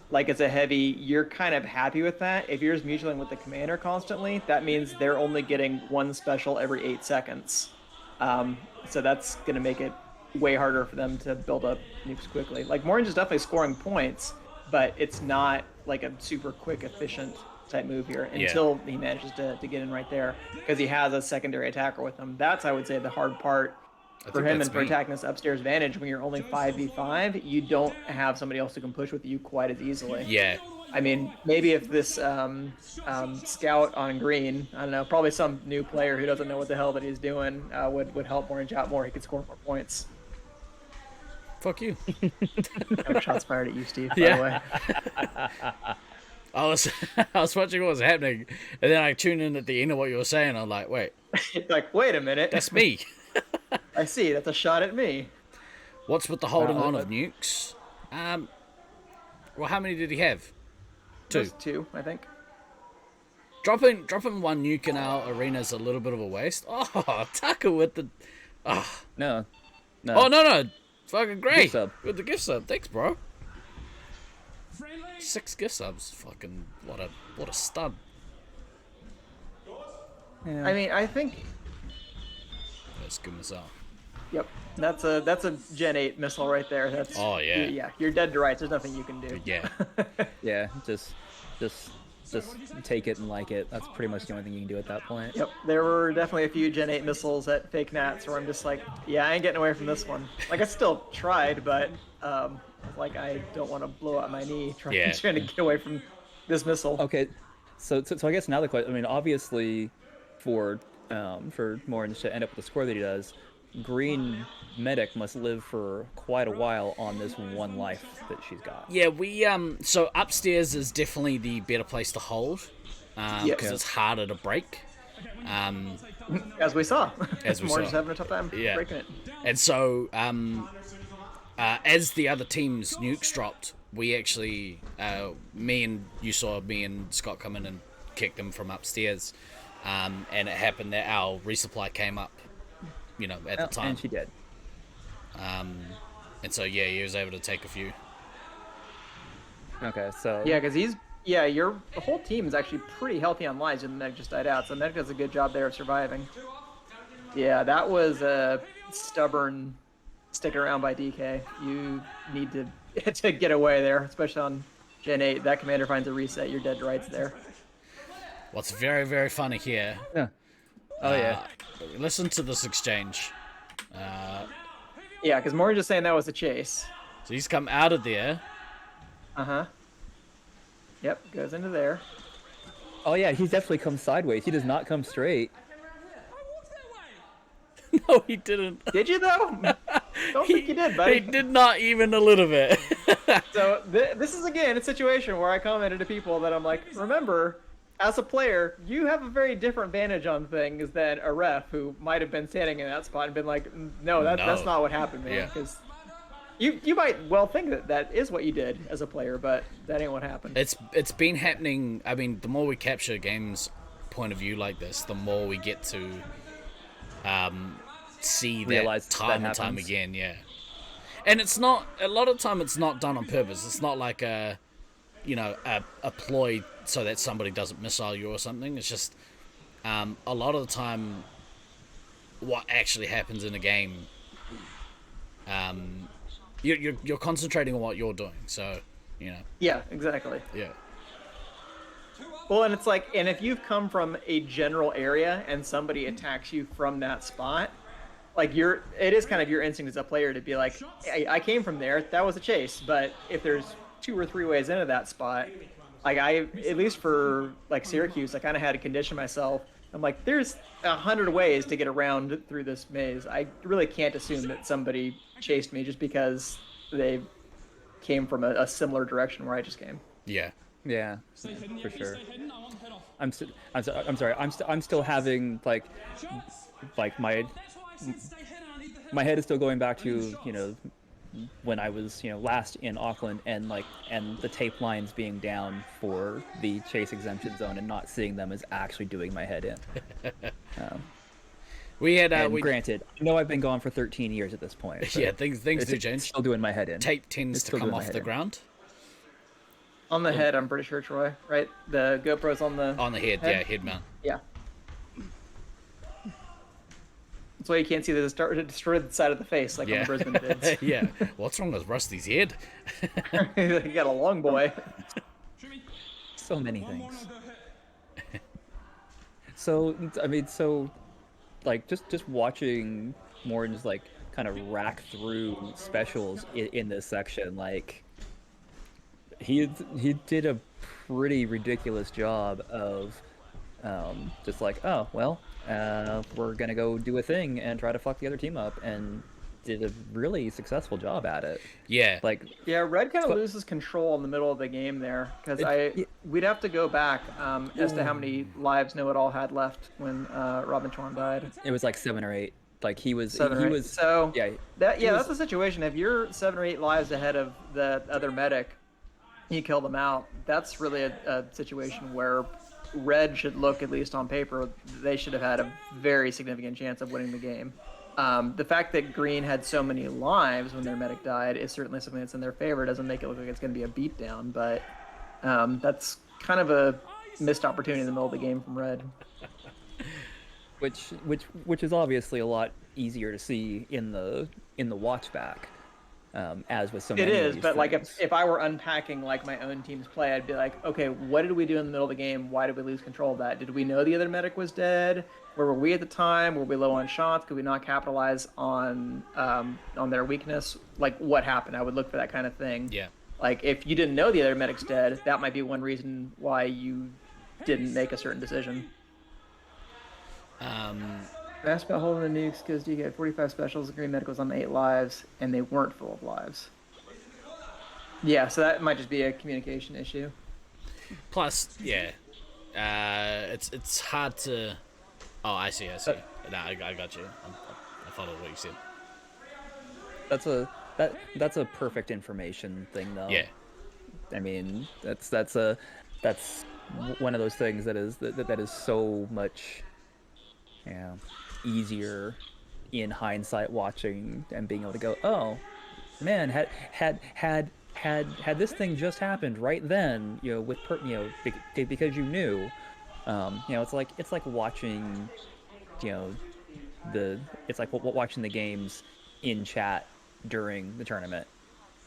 like it's a heavy. You're kind of happy with that. If you're just mutualing with the commander constantly, that means they're only getting 1 special every 8 seconds. So that's gonna make it way harder for them to build up nukes quickly. Like Orange is definitely scoring points, but it's not like a super quick, efficient type move here until he manages to get in right there because he has a secondary attacker with him. That's, I would say, the hard part for him and for attacking this upstairs advantage. When you're only 5v5, you don't have somebody else who can push with you quite as easily. Yeah. I mean, maybe if this scout on green, I don't know, probably some new player who doesn't know what the hell that he's doing would help Orange out more. He could score more points. Fuck you. No shots fired at you, Steve, by the way. I was watching what was happening, and then I tuned in at the end of what you were saying. I'm like, wait, It's like, wait a minute. that's me. I see. That's a shot at me. What's with the holding on of nukes? Well, how many did he have? 2. Just 2, I think. Dropping 1 nuke in our arena is a little bit of a waste. Oh, Tucker with the. No. Oh no! Fucking great Gift sub. with the gift sub. Thanks, bro. Friendly. 6 gift subs. Fucking what a stud. Yeah. I mean, I think. That's a good missile. Yep. That's a Gen 8 missile right there. That's. Oh, yeah. Yeah, you're dead to rights. There's nothing you can do. Yeah. Yeah, just take it and like it. That's pretty much the only thing you can do at that point. Yep. There were definitely a few Gen 8 missiles at Fake Nats where I'm just like, yeah, I ain't getting away from this one. Like I still tried, but like I don't want to blow out my knee trying to get away from this missile. Okay, so I guess now the question. I mean, obviously, for Morange to end up with the score that he does, Green Medic must live for quite a while on this 1 life that she's got. Yeah, we so upstairs is definitely the better place to hold, because it's harder to break. As we saw. As we Morange saw. having a tough time breaking it. And so as the other team's nukes dropped, we actually me and Scott come in and kick them from upstairs, and it happened that our resupply came up, at the time. And she did. And so he was able to take a few. Okay, so Yeah, because your whole team is actually pretty healthy on lives, and the Medic just died out. So Medic does a good job there of surviving. Yeah, that was a stubborn stick around by DK. You need to get away there, especially on Gen 8. That commander finds a reset, you're dead to rights there. What's very, very funny here. Yeah. Oh yeah. Listen to this exchange. Yeah, because Morange is saying that was a chase. So he's come out of there. Uh-huh. Yep, goes into there. Oh yeah, he's definitely come sideways. He does not come straight. No, he didn't. Did you, though? Don't think you did, buddy. He did not even a little bit. So this is again a situation where I commented to people that I'm like, remember, as a player, you have a very different vantage on things than a ref who might have been standing in that spot and been like, no, that's not what happened, man. Because you might well think that is what you did as a player, but that ain't what happened. It's been happening. I mean, the more we capture games point of view like this, the more we get to see Realize that time and time again. Yeah. And it's not, a lot of time it's not done on purpose. It's not like a ploy so that somebody doesn't missile you or something. It's just a lot of the time what actually happens in a game, you're concentrating on what you're doing. So, Yeah, exactly. Yeah. Well, and it's like, and if you've come from a general area and somebody attacks you from that spot, like it is kind of your instinct as a player to be like, I came from there, that was a chase. But if there's 2 or 3 ways into that spot, like at least for like Syracuse, I kind of had to condition myself. I'm like, there's 100 ways to get around through this maze. I really can't assume that somebody chased me just because they came from a similar direction where I just came. Yeah. Yeah, for sure. I'm sorry. I'm still having like my head is still going back to when I was last in Auckland and the tape lines being down for the chase exemption zone and not seeing them is actually doing my head in. We had granted, I know I've been gone for 13 years at this point. Yeah, things do change. It's still doing my head in. Tape tends to come off the ground. On the head, I'm pretty sure, Troy. Right? The GoPro's on the head. Yeah, head mount. Yeah. That's why you can't see the distorted side of the face like on the Brisbane vids. Yeah. What's wrong with Rusty's head? You got a long boy. So many things. So I mean, like just watching more and just like kind of rack through specials in this section, like he did a pretty ridiculous job of just like, oh well, we're gonna go do a thing and try to fuck the other team up, and did a really successful job at it. Yeah. Red kind of loses control in the middle of the game there, because we'd have to go back as to how many lives Know It All had left when Robin Chwan died. It was like 7 or 8. Like he was. So that's the situation. If you're 7 or 8 lives ahead of the other medic, you kill them out. That's really a situation where Red should look, at least on paper, they should have had a very significant chance of winning the game. The fact that Green had so many lives when their medic died is certainly something that's in their favor. It doesn't make it look like it's going to be a beatdown, but that's kind of a missed opportunity in the middle of the game from Red. Which is obviously a lot easier to see in the watch back, as with so many. It is, of these but things. like if I were unpacking like my own team's play, I'd be like, okay, what did we do in the middle of the game? Why did we lose control of that? Did we know the other medic was dead? Where were we at the time? Were we low on shots? Could we not capitalize on their weakness? Like, what happened? I would look for that kind of thing. Yeah. Like, if you didn't know the other medic's dead, that might be one reason why you didn't make a certain decision. I asked about holding the nukes because you get 45 specials, the Green Medic was on 8 lives, and they weren't full of lives. Yeah, so that might just be a communication issue. Plus, yeah, it's hard to. Oh, I see. No, I got you. I followed what you said. That's a perfect information thing, though. Yeah. I mean, that's one of those things that is so much, easier in hindsight watching and being able to go, oh, man, had this thing just happened right then, because you knew, it's like watching, it's like watching the games in chat during the tournament,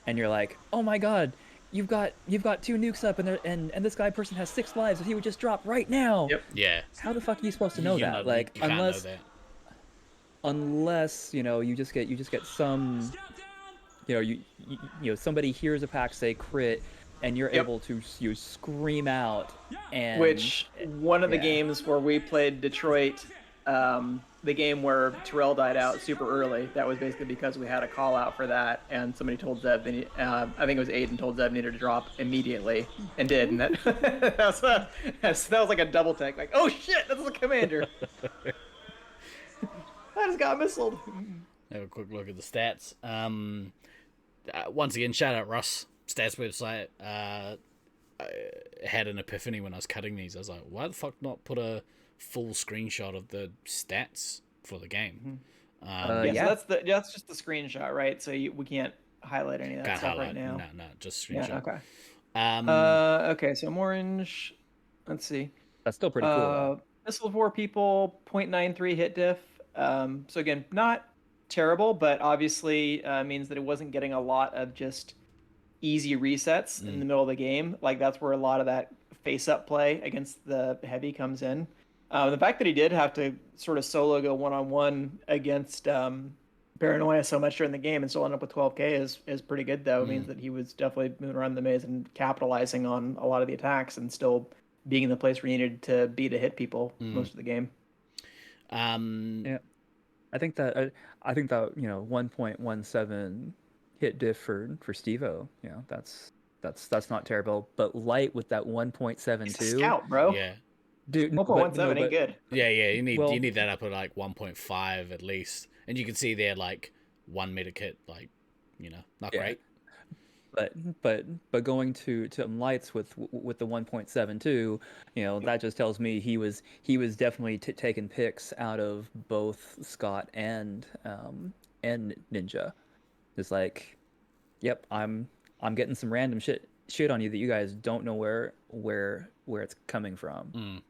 and you're like, oh my god, you've got 2 nukes up, and this person has 6 lives that he would just drop right now. Yep. Yeah. How the fuck are you supposed to know that? Like, unless you just get some, somebody hears a pack say crit, and you're able to scream out. And which one of the games where we played Detroit, the game where Terrell died out super early, that was basically because we had a call out for that, and somebody told Zev, I think it was Aiden, told Zev needed to drop immediately, and did, and that that was like a double take, like, oh shit, that's the commander. I just got missiled. Have a quick look at the stats. Once again, shout out Russ, stats website. I had an epiphany when I was cutting these. I was like, why the fuck not put a full screenshot of the stats for the game? So that's just the screenshot, right? So we can't highlight any of that stuff right now. No, just screenshot. Yeah, okay. Okay, so orange. Let's see. That's still pretty cool. Missile 4 people, 0.93 hit diff. So again, not terrible, but obviously means that it wasn't getting a lot of just easy resets in the middle of the game. Like that's where a lot of that face-up play against the heavy comes in. The fact that he did have to sort of solo go one-on-one against Paranoia so much during the game and still end up with 12k is pretty good, though. It means that he was definitely moving around the maze and capitalizing on a lot of the attacks and still being in the place where he needed to be to hit people most of the game. Yeah, I think that 1.17 hit diff for Stevo, that's not terrible. But Light with that 1.72. He's a scout, bro. Yeah. Dude, 1.17 ain't good. Yeah, you need that up at like 1.5 at least, and you can see there like 1 meta kit, like not great. But going to Lights with the 1.72, that just tells me he was definitely taking picks out of both Scott and Ninja. It's like, yep, I'm getting some random shit on you that you guys don't know where it's coming from.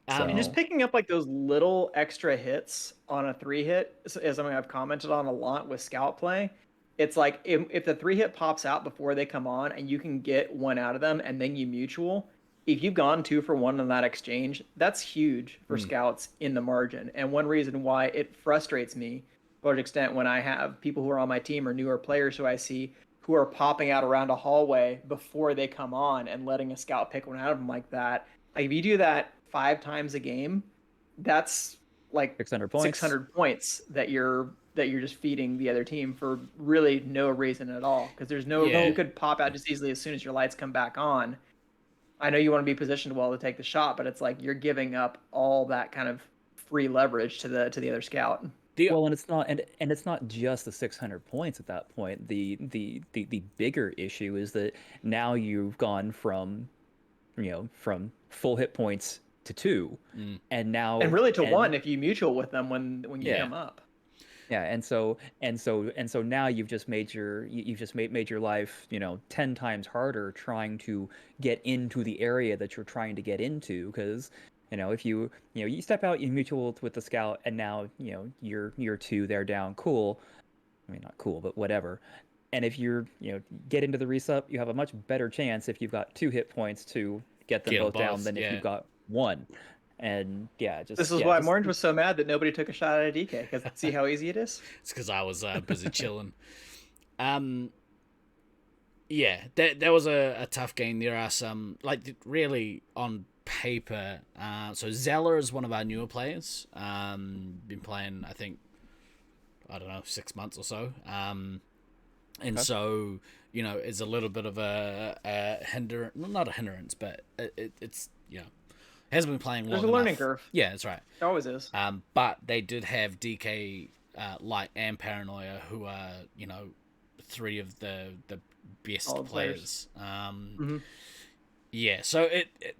And just picking up like those little extra hits on a 3-hit is something I've commented on a lot with scout play. It's like if the 3-hit pops out before they come on and you can get one out of them and then you mutual, if you've gone 2 for 1 on that exchange, that's huge for scouts in the margin. And one reason why it frustrates me to a large extent when I have people who are on my team or newer players who I see who are popping out around a hallway before they come on and letting a scout pick one out of them like that. Like if you do that 5 times a game, that's like 600 points that you're just feeding the other team for really no reason at all. Because there's you could pop out just easily as soon as your lights come back on. I know you want to be positioned well to take the shot, but it's like you're giving up all that kind of free leverage to the other scout. Well, and it's not just the 600 points at that point. The bigger issue is that now you've gone from full hit points to 2, and really to 1 if you mutual with them when you come up. Yeah, and so now you've just made your life 10 times harder trying to get into the area that you're trying to get into, because if you step out, you mutual with the scout, and now you're 2, they're down, cool. I mean, not cool, but whatever. And if you're get into the resup, you have a much better chance if you've got 2 hit points to get them both down than if you've got 1. And this is why Orange was so mad that nobody took a shot at a DK, because see how easy it is. It's because I was busy chilling. Yeah, that was a tough game. There are some really on paper. So Zeller is one of our newer players. Been playing, I think, 6 months or so. And so it's a little bit of a hindrance, not a hindrance, but it's hasn't been playing long enough. There's a learning curve. Yeah, that's right. It always is. But they did have DK, Light, and Paranoia, who are 3 of the best All players. Yeah, so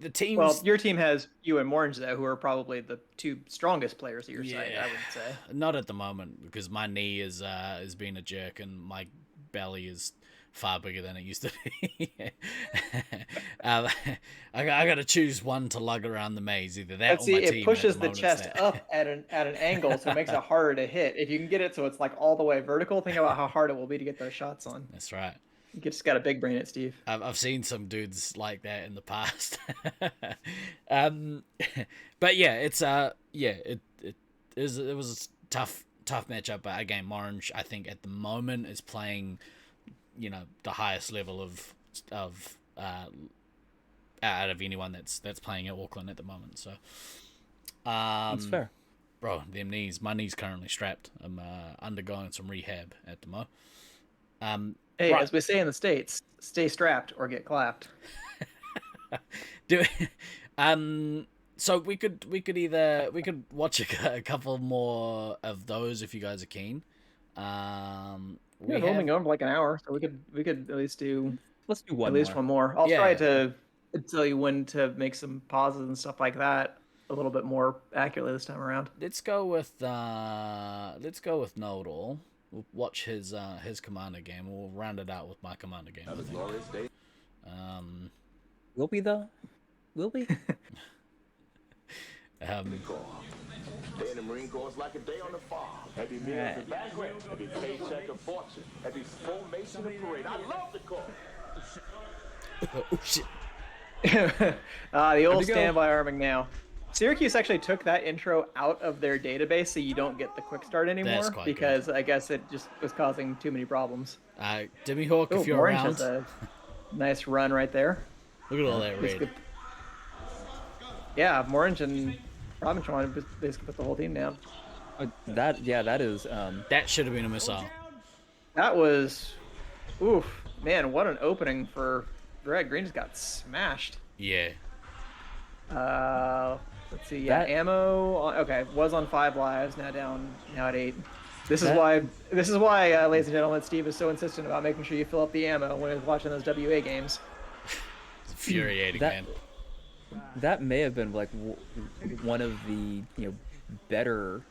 the team. Well, your team has you and Orange though, who are probably the 2 strongest players at your side, I would say. Not at the moment, because my knee is being a jerk and my belly is far bigger than it used to be. I got to choose one to lug around the maze, either that or my team. It pushes the chest up at an angle, so it makes it harder to hit. If you can get it so it's like all the way vertical, think about how hard it will be to get those shots on. That's right. You just got a big brain at Steve. I've seen some dudes like that in the past. But yeah, it was a tough matchup. But again, Orange, I think at the moment is playing the highest level of out of anyone that's playing at Auckland at the moment. So that's fair. Bro, them knees. My knee's currently strapped. I'm undergoing some rehab at the mo. Hey, Right. as we say in the States, stay strapped or get clapped. Do so we could watch a couple more of those if you guys are keen. We've only been going for like an hour, so we could at least do Let's do one at least more. one more. I'll Yeah. try to tell you when to make some pauses and stuff like that a little bit more accurately this time around. Let's go with Know-It-All. We'll watch his commander game. We'll round it out with my commander game. I think. Will we though? Will we? Day in the Marine Corps is like a day on the farm. Every meal is a banquet. Every paycheck a fortune. Every formation a parade. I love the Corps. Oh shit! The old standby arming now. Syracuse actually took that intro out of their database, so you don't get the quick start anymore quite because I guess it just was causing too many problems. Demi-Hawk, if you're Orange around, has a nice run right there. look at all that Basically- red. Yeah, Morange and Robinson wanted to basically put the whole team down. That is That should have been a missile. That was, oof, man, what an opening for Greg. Green just got smashed. Yeah. Let's see, yeah, That- ammo. Okay, was on 5 lives, now at 8. This is why, ladies and gentlemen, Steve is so insistent about making sure you fill up the ammo when he's watching those WA games. It's infuriating, That- man. that may have been like one of the better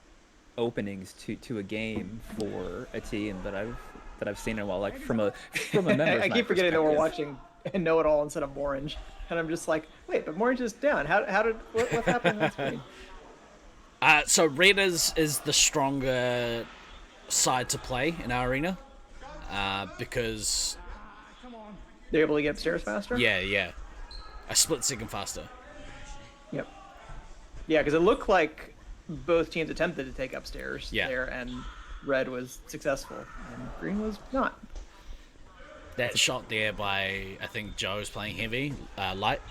openings to a game for a team that I've seen in a while. Like from a member's I night keep forgetting that we're perspective. watching Know-It-All instead of Morange, and I'm just like, wait, but Morange is down. What happened on screen? So red is the stronger side to play in our arena, because They're able to get upstairs faster. yeah, a split second faster. Yep. Yeah, because it looked like both teams attempted to take upstairs Yeah. there, and red was successful, and green was not. That shot there by, I think Joe's playing heavy, light.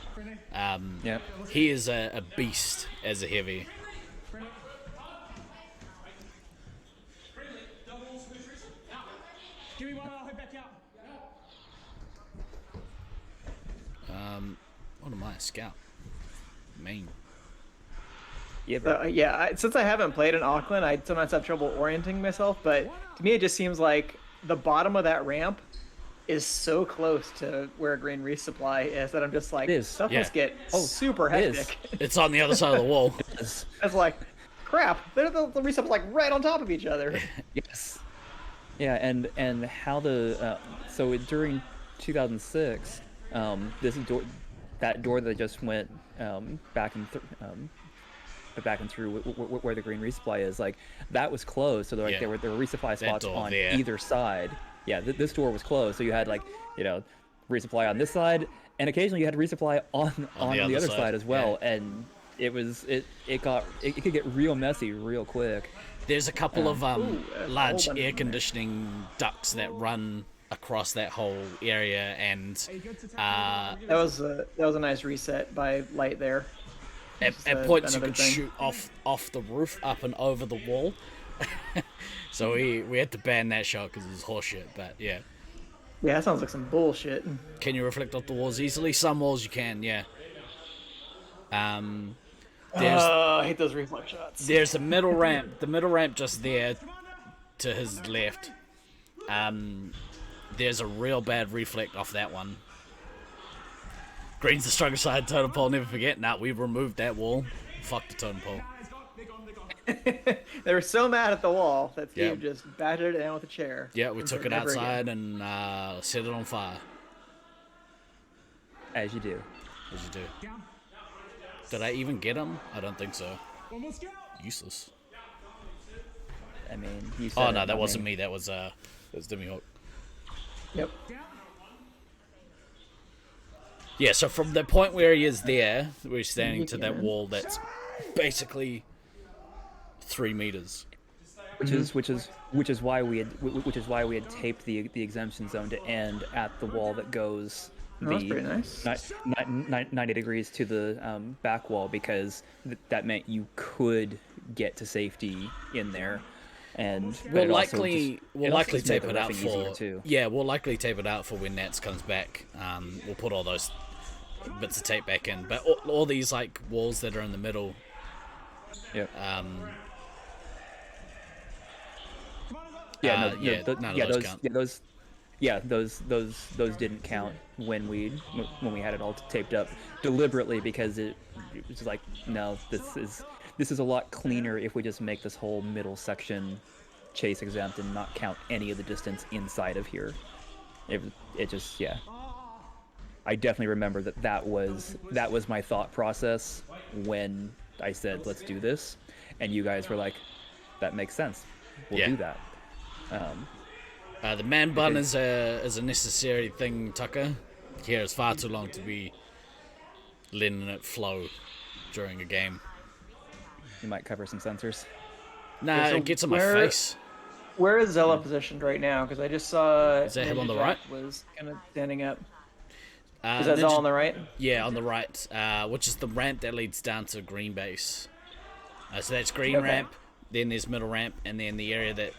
Yep. He is a beast as a heavy. Give me one, I'll head back out. What am I, a scout? Main. Yeah, but Since I haven't played in Auckland, I sometimes have trouble orienting myself, but to me it just seems like the bottom of that ramp is so close to where green resupply is that I'm just like, It is, stuff yeah. must get super it is. hectic. It's on the other side of the wall. It's like, crap, the resupply's like right on top of each other. Yes. Yeah, and how the so during 2006, this door, that door that just went back and through where the green resupply is, like that was closed. So Yeah. there were resupply spots door on there. either side. Yeah, this door was closed, so you had resupply on this side, and occasionally you had resupply on the other side as well, and it could get real messy real quick. There's a couple of that's large all done air in there. conditioning ducts that run across that whole area, and That was a nice reset by Light there. at Just, points you another could thing. shoot off the roof up and over the wall. So we had to ban that shot because it was horseshit. But yeah, Yeah, that sounds like some bullshit. can you reflect off the walls easily? Some walls you can, yeah. I hate those reflex shots. There's a middle ramp. The middle ramp just there to his left. There's a real bad reflect off that one. Green's the stronger side, totem pole, never forget. Nah, we removed that wall. Fuck the totem pole. They were so mad at the wall that Yeah. Steve just battered it down with a chair. Yeah, we and took said, it "Never again." outside and set it on fire. As you do. As you do. Did I even get him? I don't think so. Almost go. Useless. I mean, you said Oh it, no, that I wasn't mean, me. That was Demi-Hawk. Yep. Yeah, so from the point where he is there, we're standing to that Yeah. wall that's basically 3 meters. which is why we had taped the exemption zone to end at the wall that goes Oh, that's pretty nice. 90 degrees to the back wall, because that meant you could get to safety in there. And we'll likely tape it out we'll likely tape it out for when Nats comes back. We'll put all those bits of tape back in, but all these like walls that are in the middle. Yep. Those didn't count when we had it all taped up deliberately, because it was like, no, this is a lot cleaner if we just make this whole middle section chase exempt and not count any of the distance inside of here. It just, yeah. I definitely remember that was my thought process when I said, let's do this, and you guys were like, that makes sense. We'll do that. The man bun is a necessary thing, Tucker. Here it's far too long to be letting it flow during a game. You might cover some sensors. Nah, it gets on my face. Where is Zella positioned right now? Because I just saw... Is that him on the right? Was kind of standing up. Is that Zella on the right? Yeah, on the right, which is the ramp that leads down to green base. So that's green ramp, then there's middle ramp, and then the area that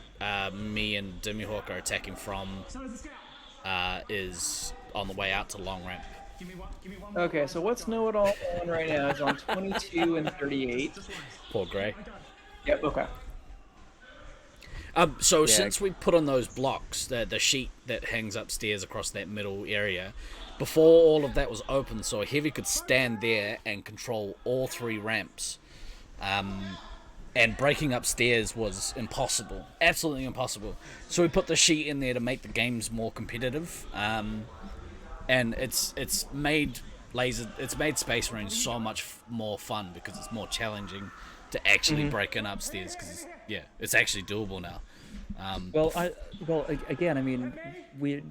me and Dimmy are attacking from is on the way out to long ramp. Okay, so what's Know-It-All on right now? It's on 22 and 38. Poor Gray. Yep, okay. Since we put on those blocks, the sheet that hangs upstairs across that middle area, before all of that was open, so Heavy could stand there and control all three ramps. And breaking upstairs was impossible. Absolutely impossible. So we put the sheet in there to make the games more competitive. And it's made Space Marine so much more fun, because it's more challenging to actually break in upstairs, because it's actually doable now. Again, I mean, we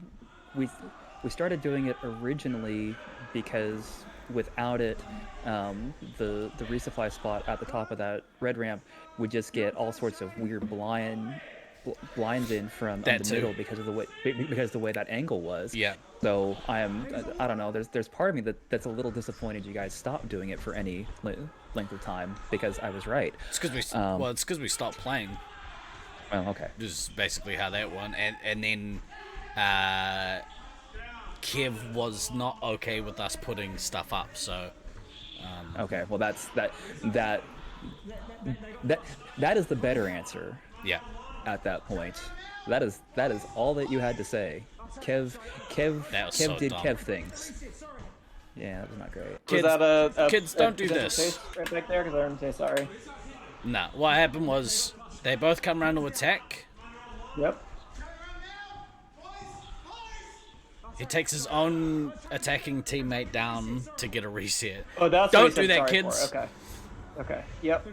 started doing it originally because without it, the resupply spot at the top of that red ramp would just get all sorts of weird blinds in from the middle because of the way that angle was. Yeah. So I don't know. There's part of me that's a little disappointed you guys stopped doing it for any length of time, because I was right. It's because we stopped playing. Well, okay. This is basically how that went, and then Kev was not okay with us putting stuff up, so. Okay, well that is the better answer. Yeah. At that point, that is all that you had to say. Kev did dumb. Kev things. Yeah, that was not great. Kids, don't do this. Right back there, because I didn't say sorry. No, what happened was they both come around to attack. Yep. He takes his own attacking teammate down to get a reset. Oh, that's don't do that, kids. Okay. Yep.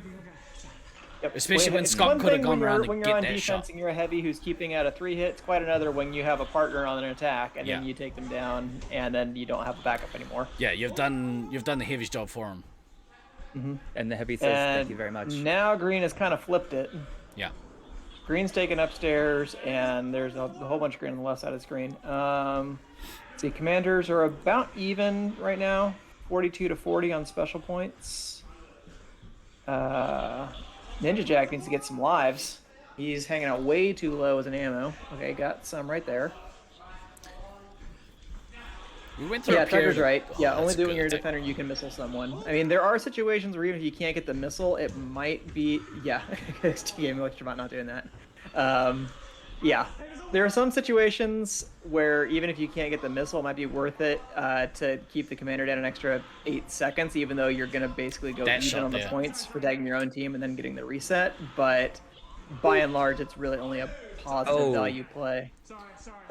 Especially when Scott could have gone around to when get you're on that defense shot. and you're a heavy who's keeping out a 3 hit. It's quite another when you have a partner on an attack and then you take them down and then you don't have a backup anymore. Yeah, you've done the heavy's job for him. Mm-hmm. And the heavy says thank you very much. Now Green has kind of flipped it. Yeah. Green's taken upstairs, and there's a whole bunch of green on the left side of the screen. Let's see, commanders are about even right now, 42 to 40 on special points. Ninja Jack needs to get some lives. He's hanging out way too low as an ammo. Okay, got some right there. We went through Tucker's right. Only do when you're a defender you can missile someone. I mean, there are situations where even if you can't get the missile, it might be... Yeah, game lecture about not doing that. There are some situations where even if you can't get the missile, it might be worth it to keep the commander down an extra 8 seconds, even though you're going to basically go even on the points for tagging your own team and then getting the reset. But by and large, it's really only a positive value play.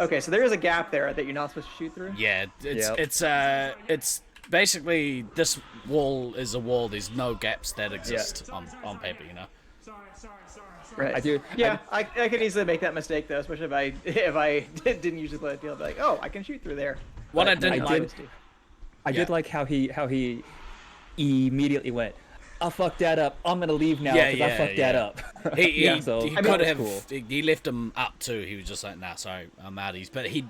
Okay, so there is a gap there that you're not supposed to shoot through? Yeah, it's basically this wall is a wall. There's no gaps that exist on paper, you know? Right. I do. Yeah, I could easily make that mistake though, especially if I didn't usually play the field. I'd be like, oh, I can shoot through there. What I did like how he immediately went, I fucked that up. I'm gonna leave now because I fucked that up. He could have. Cool. He left him up too. He was just like, nah, sorry, I'm outies. But he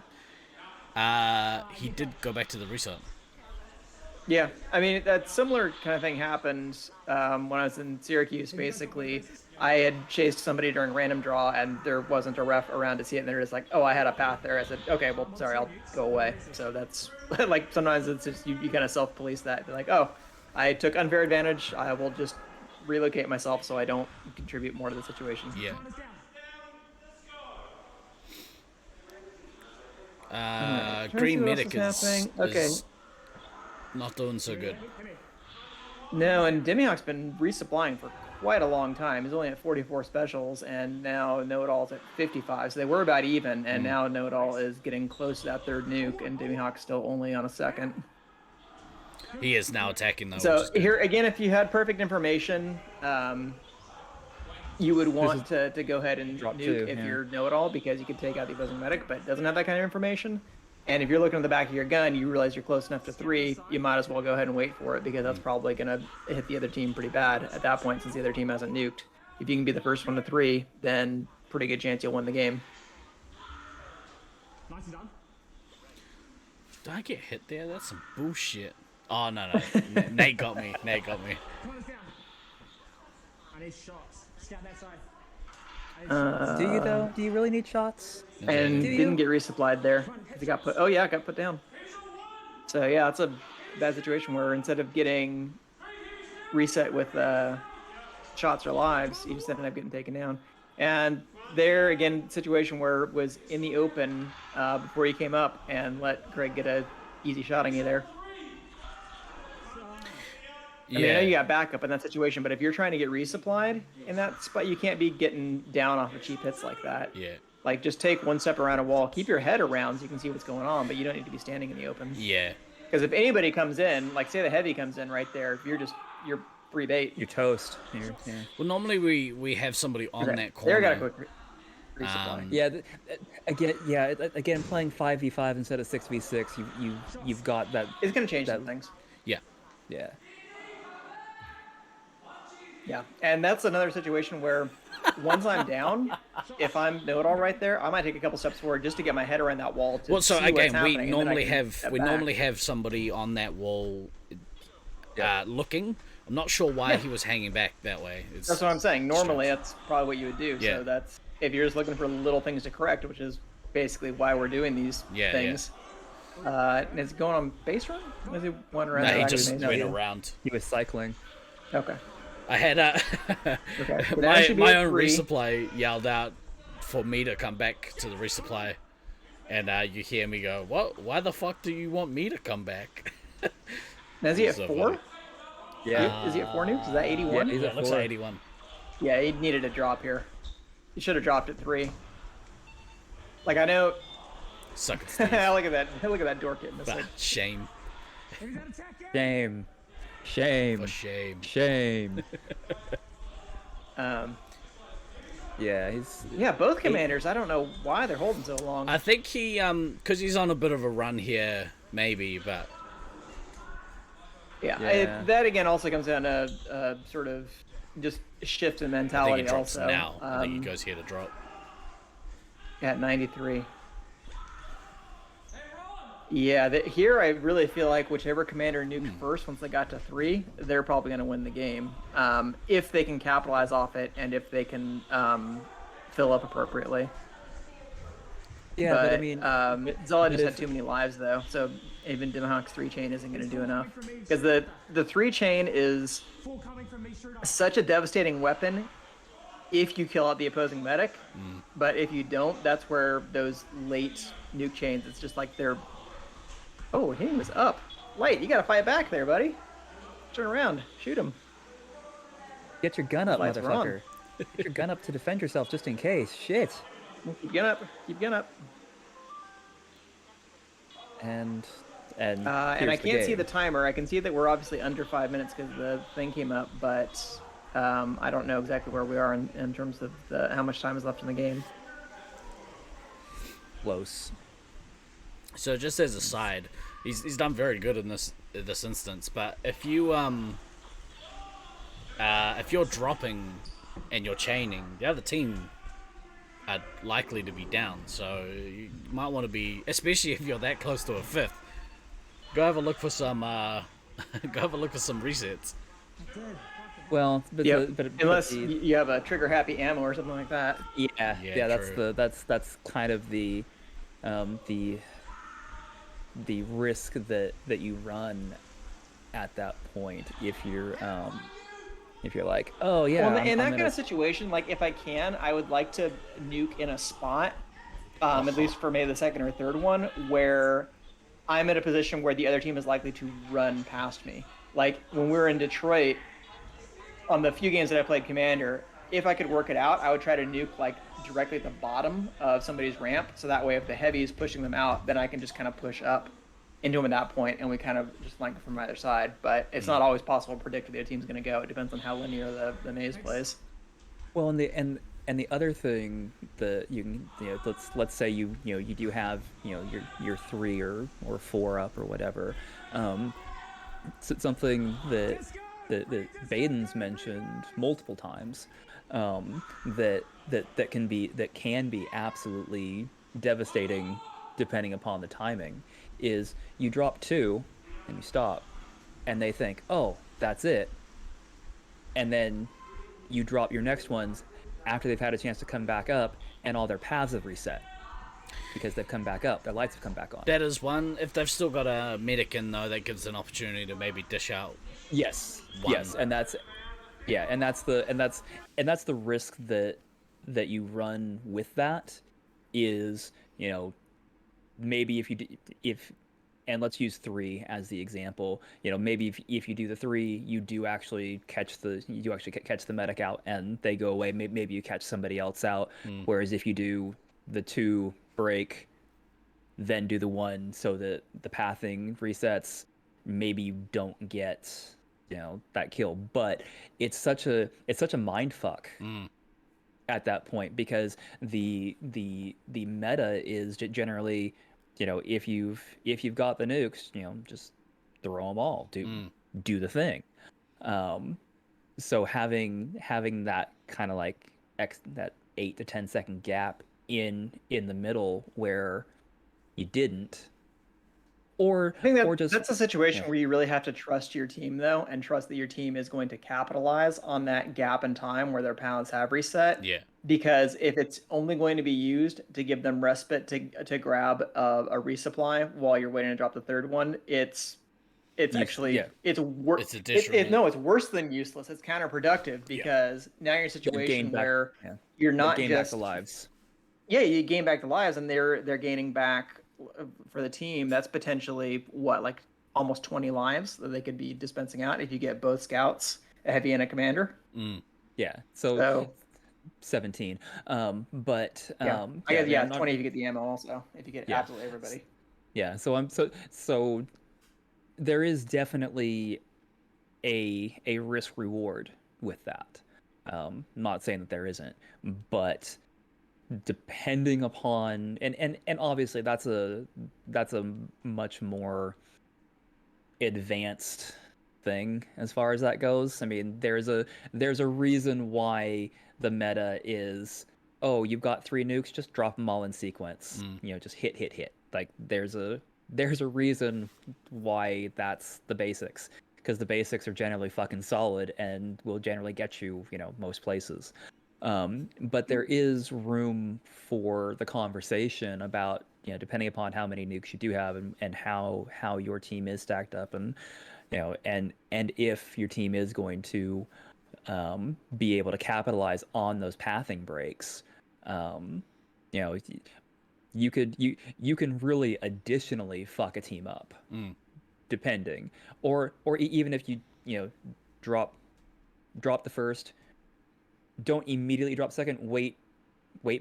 did go back to the reset. Yeah, I mean that similar kind of thing happened when I was in Syracuse. Basically, I had chased somebody during random draw, and there wasn't a ref around to see it. And they're just like, "Oh, I had a path there." I said, "Okay, well, sorry, I'll go away." So that's like sometimes it's just you kind of self-police that. They're like, "Oh, I took unfair advantage. I will just relocate myself so I don't contribute more to the situation." Yeah. Trying to see Green what else Medic is happening. Okay. is not doing so good. No, and Demihawk's been resupplying for quite a long time. He's only at 44 specials, and now Know-It-All's at 55. So they were about even, and now Know-It-All is getting close to that third nuke, and Demihawk's still only on a second. He is now attacking though. So here again, if you had perfect information, you would want to go ahead and nuke if you're Know-It-All, because you could take out the opposing medic, but it doesn't have that kind of information. And if you're looking at the back of your gun, you realize you're close enough to 3, you might as well go ahead and wait for it, because that's probably going to hit the other team pretty bad at that point, since the other team hasn't nuked. If you can be the first one to 3, then pretty good chance you'll win the game. Nicely done. Did I get hit there? That's some bullshit. Oh, no. Nate got me. Nate got me. Come on, down. I need shots. Scout that side. Do you though? Do you really need shots? And didn't get resupplied there. He got put. Oh yeah, got put down. So yeah, it's a bad situation where instead of getting reset with shots or lives, he just ended up getting taken down. And there again, situation where it was in the open before he came up and let Craig get a easy shot on you there. I mean, I know you got backup in that situation, but if you're trying to get resupplied in that spot, you can't be getting down off of cheap hits like that. Yeah. Like, just take one step around a wall, keep your head around so you can see what's going on, but you don't need to be standing in the open. Yeah. Because if anybody comes in, like say the heavy comes in right there, you're free bait. You're toast. Well, normally we have somebody on that corner. There got a quick resupply. Again, playing 5v5 instead of 6v6, you've got that. It's gonna change some things. Yeah. Yeah. Yeah, and that's another situation where once I'm down, if I'm Know-It-All right there, I might take a couple steps forward just to get my head around that wall. To well, so see again, what's we normally happening, have somebody on that wall, looking. I'm not sure why he was hanging back that way. That's what I'm saying. Normally, that's probably what you would do. Yeah. So that's if you're just looking for little things to correct, which is basically why we're doing these things. And is it going on base run? Was he one around? No, he just went around. He was cycling. Okay. I had my own resupply yelled out for me to come back to the resupply, and you hear me go, "What? Why the fuck do you want me to come back?" Now, is he at 4? Yeah. Is he at 4 nukes? Is that 81? Yeah, he's at looks 4. like 81. Yeah, he needed a drop here. He should have dropped at 3. Like I know. Suck it, Steve. Look at that! Look at that dork getting this. Shame. Shame. Shame. For shame. Shame. Yeah, both commanders. I don't know why they're holding so long. I think he because he's on a bit of a run here, maybe, but that again also comes down to sort of just shift in mentality. I think he drops also now. I think he goes here to drop. At 93. Yeah, here I really feel like whichever commander nuked first, once they got to 3, they're probably going to win the game. If they can capitalize off it and if they can fill up appropriately. Yeah, but I mean... Zala just had too many lives, though, so even Demihawk's 3-chain isn't going to do enough. Because the 3-chain is such a devastating weapon if you kill out the opposing medic, but if you don't, that's where those late nuke chains, it's just like they're... Oh, he was up. Light, you gotta fight back there, buddy. Turn around. Shoot him. Get your gun up, Lights were on. motherfucker. Get your gun up to defend yourself just in case. Shit. Keep gun up. Keep gun up. And I can't see the timer. I can see that we're obviously under 5 minutes because the thing came up, but I don't know exactly where we are in terms of how much time is left in the game. Close. So just as a side, he's done very good in this instance. But if you're dropping and you're chaining, the other team are likely to be down. So you might want to be, especially if you're that close to a 5th, go have a look for some Go have a look at some resets. Well, but, unless you have a trigger happy ammo or something like that. Yeah, that's kind of the risk that you run at that point if you're like, oh yeah. Well, in that kind of situation, like if I can, I would like to nuke in a spot, at least for maybe the second or third one, where I'm in a position where the other team is likely to run past me. Like when we were in Detroit, on the few games that I played Commander, if I could work it out, I would try to nuke like directly at the bottom of somebody's ramp. So that way, if the heavy is pushing them out, then I can just kind of push up into them at that point, and we kind of just flank from either side. But it's not always possible to predict where the team's going to go. It depends on how linear the maze plays. Well, and the other thing that you can, let's say you do have your 3 or 4 up or whatever. So something that Baden's mentioned multiple times, that can be absolutely devastating depending upon the timing, is you drop 2 and you stop, and they think, oh, that's it, and then you drop your next ones after they've had a chance to come back up, and all their paths have reset because they've come back up, their lights have come back on. That is one. If they've still got a medic in though, that gives an opportunity to maybe dish out. Yes, and that's the risk that you run with that is, maybe if and let's use 3 as the example. Maybe if you do the 3, you do actually catch the medic out and they go away. Maybe you catch somebody else out. Whereas if you do the 2 break, then do the 1 so that the pathing resets, maybe you don't get that kill. But it's such a mind fuck at that point, because the meta is generally, if you've got the nukes, just throw them all, do the thing. So having that kind of like that 8 to 10 second gap in the middle where you didn't, or I think just that's a situation where you really have to trust your team though, and trust that your team is going to capitalize on that gap in time where their paths have reset. Yeah. Because if it's only going to be used to give them respite to grab a resupply while you're waiting to drop the third one, it's actually it's worse. It's worse than useless. It's counterproductive, because now you're in a situation where you're not gain just back the lives. Yeah, you gain back the lives, and they're gaining back for the team. That's potentially like almost 20 lives that they could be dispensing out if you get both scouts, a heavy and a commander. Yeah. So 17. But I guess 20 if you get the ammo also. If you get absolutely everybody. Yeah. So there is definitely a risk reward with that. Not saying that there isn't, but depending upon and obviously that's a much more advanced thing as far as that goes. I mean, there's a reason why the meta is, oh, you've got 3 nukes, just drop them all in sequence. Just hit. Like there's a reason why that's the basics, because the basics are generally fucking solid and will generally get you, most places. But there is room for the conversation about, depending upon how many nukes you do have and how your team is stacked up, and and if your team is going to be able to capitalize on those pathing breaks, you can really additionally fuck a team up, depending, or even if you drop the first, don't immediately drop second, wait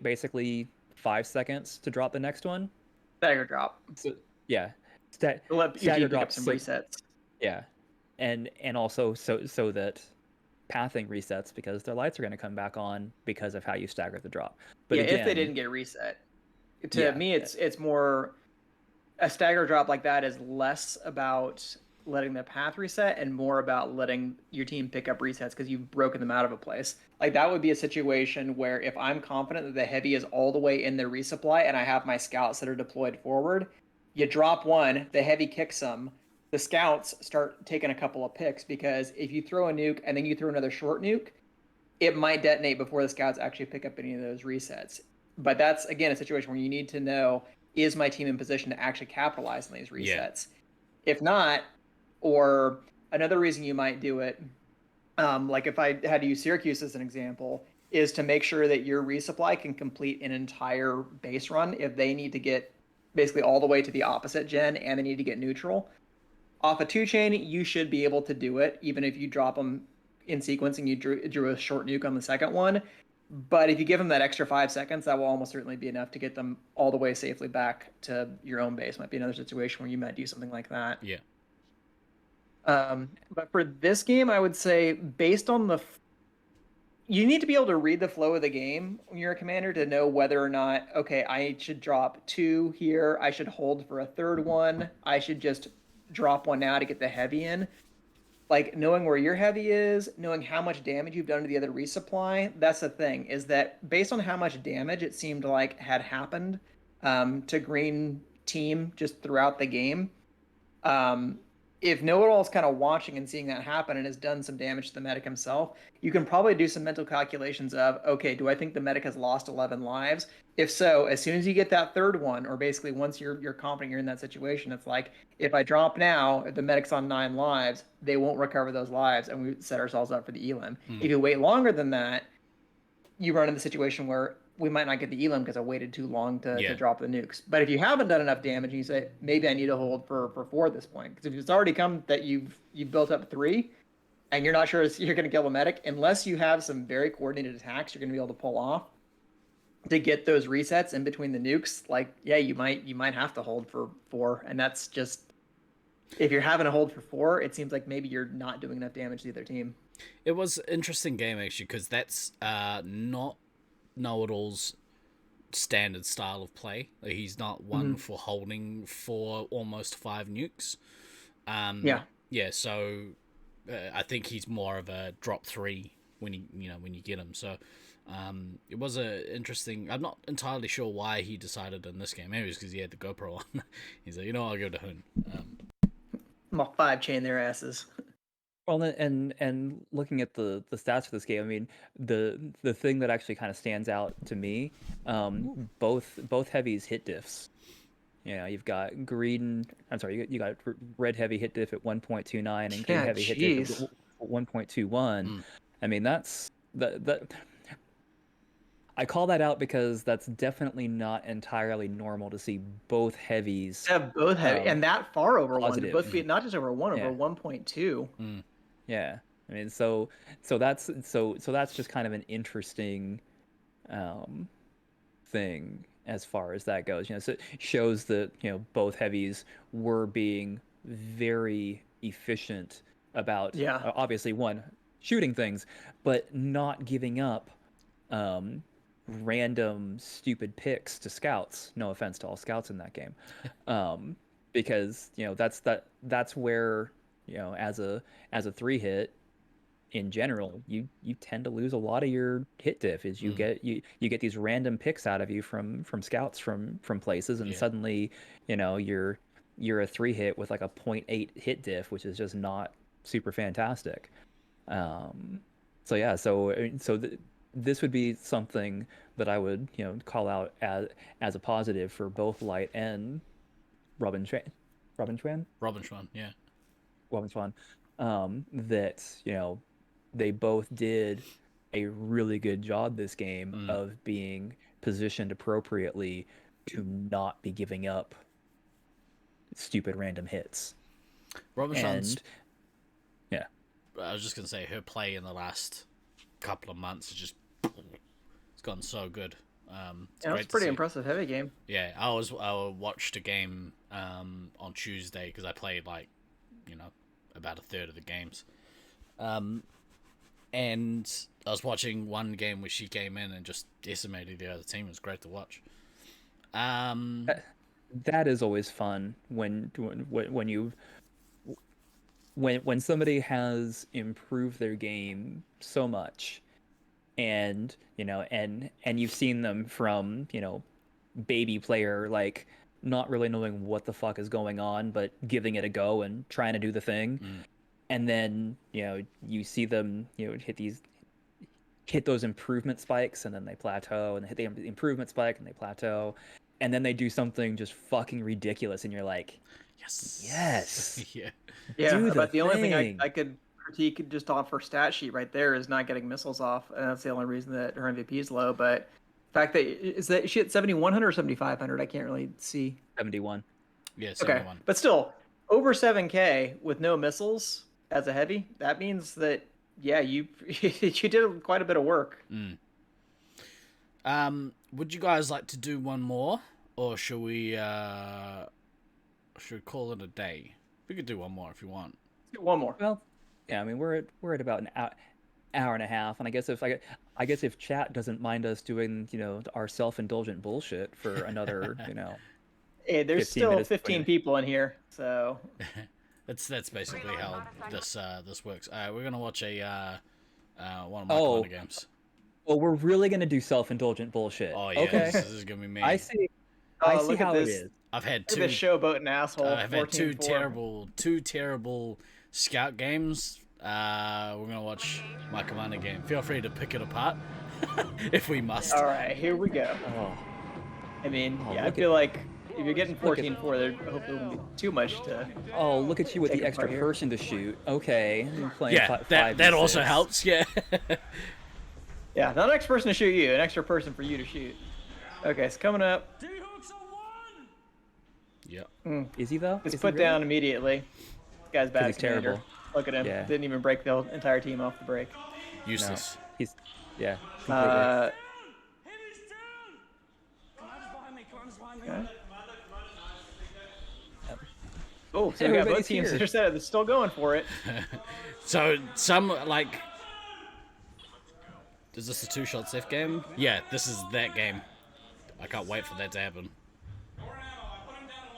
basically 5 seconds to drop the next one. Stagger drop. So yeah, stagger drop some resets. Yeah, and also so that pathing resets, because their lights are going to come back on because of how you stagger the drop. But again, if they didn't get reset, to me it's more, a stagger drop like that is less about letting the path reset and more about letting your team pick up resets because you've broken them out of a place. Like that would be a situation where if I'm confident that the heavy is all the way in their resupply and I have my scouts that are deployed forward, you drop one, the heavy kicks them, the scouts start taking a couple of picks, because if you throw a nuke and then you throw another short nuke, it might detonate before the scouts actually pick up any of those resets. But that's, again, a situation where you need to know, is my team in position to actually capitalize on these resets? If not, or another reason you might do it, like if I had to use Syracuse as an example, is to make sure that your resupply can complete an entire base run if they need to get basically all the way to the opposite gen and they need to get neutral. Off a 2-chain, you should be able to do it, even if you drop them in sequence and you drew a short nuke on the second one. But if you give them that extra 5 seconds, that will almost certainly be enough to get them all the way safely back to your own base. Might be another situation where you might do something like that. Yeah. But for this game, I would say, based on you need to be able to read the flow of the game when you're a commander to know whether or not, okay, I should drop 2 here, I should hold for a third one, I should just drop one now to get the heavy in. Like, knowing where your heavy is, knowing how much damage you've done to the other resupply, that's the thing, is that based on how much damage it seemed like had happened to green team just throughout the game, if Know-It-All is kind of watching and seeing that happen and has done some damage to the medic himself, you can probably do some mental calculations of, okay, do I think the medic has lost 11 lives? If so, as soon as you get that third one, or basically once you're confident you're in that situation, it's like, if I drop now, if the medic's on 9 lives, they won't recover those lives, and we set ourselves up for the elim. If you wait longer than that, you run into the situation where we might not get the elim because I waited too long to drop the nukes. But if you haven't done enough damage and you say, maybe I need to hold for 4 at this point, because if it's already come that you've built up 3 and you're not sure you're going to kill a medic, unless you have some very coordinated attacks you're going to be able to pull off to get those resets in between the nukes, like, yeah, you might have to hold for 4. And that's just, if you're having to hold for 4, it seems like maybe you're not doing enough damage to the other team. It was an interesting game, actually, because that's not Know-It-All's standard style of play. He's not one for holding for almost 5 nukes. Yeah, so I think he's more of a drop 3 when you get him. So it was a interesting. I'm not entirely sure why he decided in this game. Maybe it's because he had the GoPro on. He's like, I'll go to Hoon. I'm all 5-chain their asses. Well, and looking at the stats for this game, I mean, the thing that actually kind of stands out to me, both heavies hit diffs. Yeah, you've got green. I'm sorry, you got red heavy hit diff at 1.29 and green heavy hit diff at 1.21. I mean, that's that. I call that out because that's definitely not entirely normal to see both heavies. Have both heavy and that far over positive. 1, both be not just over 1, over 1.2. Yeah, I mean, so that's just kind of an interesting thing as far as that goes. So it shows that both heavies were being very efficient about obviously one, shooting things, but not giving up random stupid picks to scouts. No offense to all scouts in that game, because that's where as a 3-hit in general, you tend to lose a lot of your hit diff. Is you get these random picks out of you from scouts from places, and suddenly you're a 3-hit with like a 0.8 hit diff, which is just not super fantastic. This would be something that I would call out as a positive for both Light and Robin Schwan, yeah. Robin Schwan, that they both did a really good job this game of being positioned appropriately to not be giving up stupid random hits. Robin Schwan's, yeah, I was just gonna say her play in the last couple of months is just, it's gotten so good. It was pretty impressive heavy game. Yeah, I watched a game on Tuesday because I played about a third of the games, and I was watching one game where she came in and just decimated the other team. It was great to watch. That is always fun when somebody has improved their game so much, and and you've seen them from baby player like not really knowing what the fuck is going on, but giving it a go and trying to do the thing. And then, you see them, hit those improvement spikes, and then they plateau, and they hit the improvement spike, and they plateau, and then they do something just fucking ridiculous, and you're like, yes. Yeah, do but the only thing thing. I could critique just off her stat sheet right there is not getting missiles off, and that's the only reason that her MVP is low. But the fact that she hit 7,100 or 7,500, I can't really see. 71. Yeah, 71. Okay, but still over 7K with no missiles as a heavy. That means that you you did quite a bit of work. Would you guys like to do one more, or should we call it a day? We could do one more if you want. Let's do one more. Well, yeah, I mean, we're at about an hour and a half, and I guess if chat doesn't mind us doing, our self-indulgent bullshit for another, Hey, there's 15 still minutes 15 people in here, so That's basically how this works. We're gonna watch one of my corner games. Oh, we're really gonna do self-indulgent bullshit. Oh yeah, okay. this is gonna be me. I see look how at it this. is. I've had Look at two. this showboating asshole. I've had two 14-4. terrible scout games. We're gonna watch my commander game. Feel free to pick it apart if we must. All right, here we go. Oh, I mean, Oh, I look feel like if you're getting look at- 14-4, there hopefully won't be too much to. oh, look at you with Take the it extra apart here. person to shoot. Okay, you're playing Yeah, five that also 5v6. helps. Yeah. Yeah, not an extra person to shoot you, an extra person for you to shoot. Okay, it's coming up. D-hooks are one! Yep. Is he though? It's Is he put really? down immediately. This guy's bad. he's commander. terrible. Look at him. Yeah. Didn't even break the entire team off the break. Useless. He's completely. Hit his turn! Commander's behind me, commander's behind me. Okay. Oh, so we got both Everybody's teams here. that are set. They're still going for it. So some like. Is this a two-shot safe game? Yeah, this is that game. I can't wait for that to happen.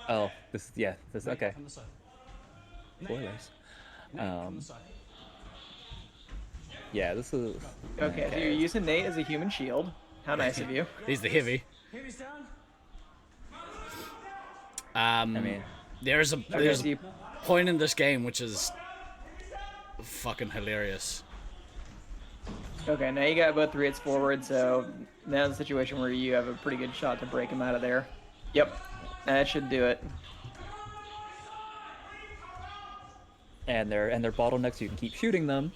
Oh, this okay. Come this side. Spoilers. Come this side. Yeah, this is. Okay, so you're using Nate as a human shield. How nice of you. He's the heavy. Heavy's down. I mean, There's so a you- point in this game which is fucking hilarious. Okay, now you got both the hits forward, so now in the situation where you have a pretty good shot to break him out of there. Yep, that should do it. and they're bottlenecks, so you can keep shooting them.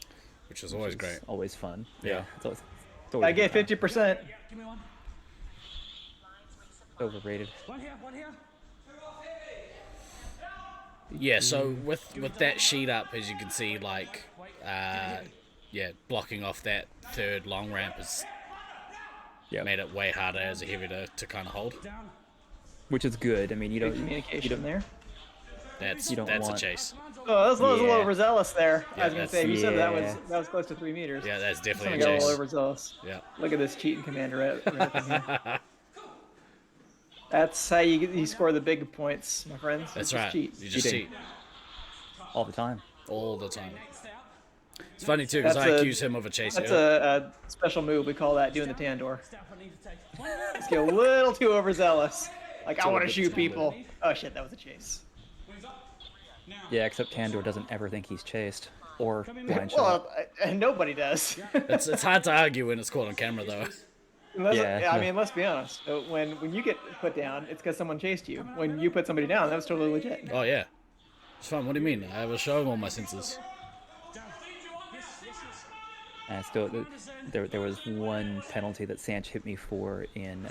Which is always great. Always fun. Yeah. It's always I a get good time. 50%. Give me one. Overrated. One here, one here. Yeah, so with that sheet up, as you can see, like, blocking off that third long ramp has Yeah. made it way harder as a heavy to kind of hold. Down. Which is good. I mean, you Good don't. communication there. That's You don't a want- chase. Oh, that was a little Yeah. overzealous there. Yeah, I was gonna that's- say, you said that Yeah. was close to 3 meters. Yeah, that's definitely Someone a got a chase. little overzealous. Yeah. Look at this cheating commander right up in here. That's how you score the big points, my friends. That's You just right. cheat. You just Cheating. cheat all the time. all the time. It's funny too because That's I a- accuse him of a chase. That's a special move. We call that doing the Tandor. Step I need to take. Let's get a little too overzealous. Like, I a want to bit shoot too people. Oh shit, that was a chase. Wings up. Now. Yeah, except Tandor doesn't ever think he's chased or blind shot. Well, nobody does. It's hard to argue when it's caught on camera though. I mean, let's be honest. When you get put down, it's because someone chased you. When you put somebody down, that was totally legit. Oh yeah, it's fun. What do you mean? I was showing all my senses. And still, there was one penalty that Sanch hit me for in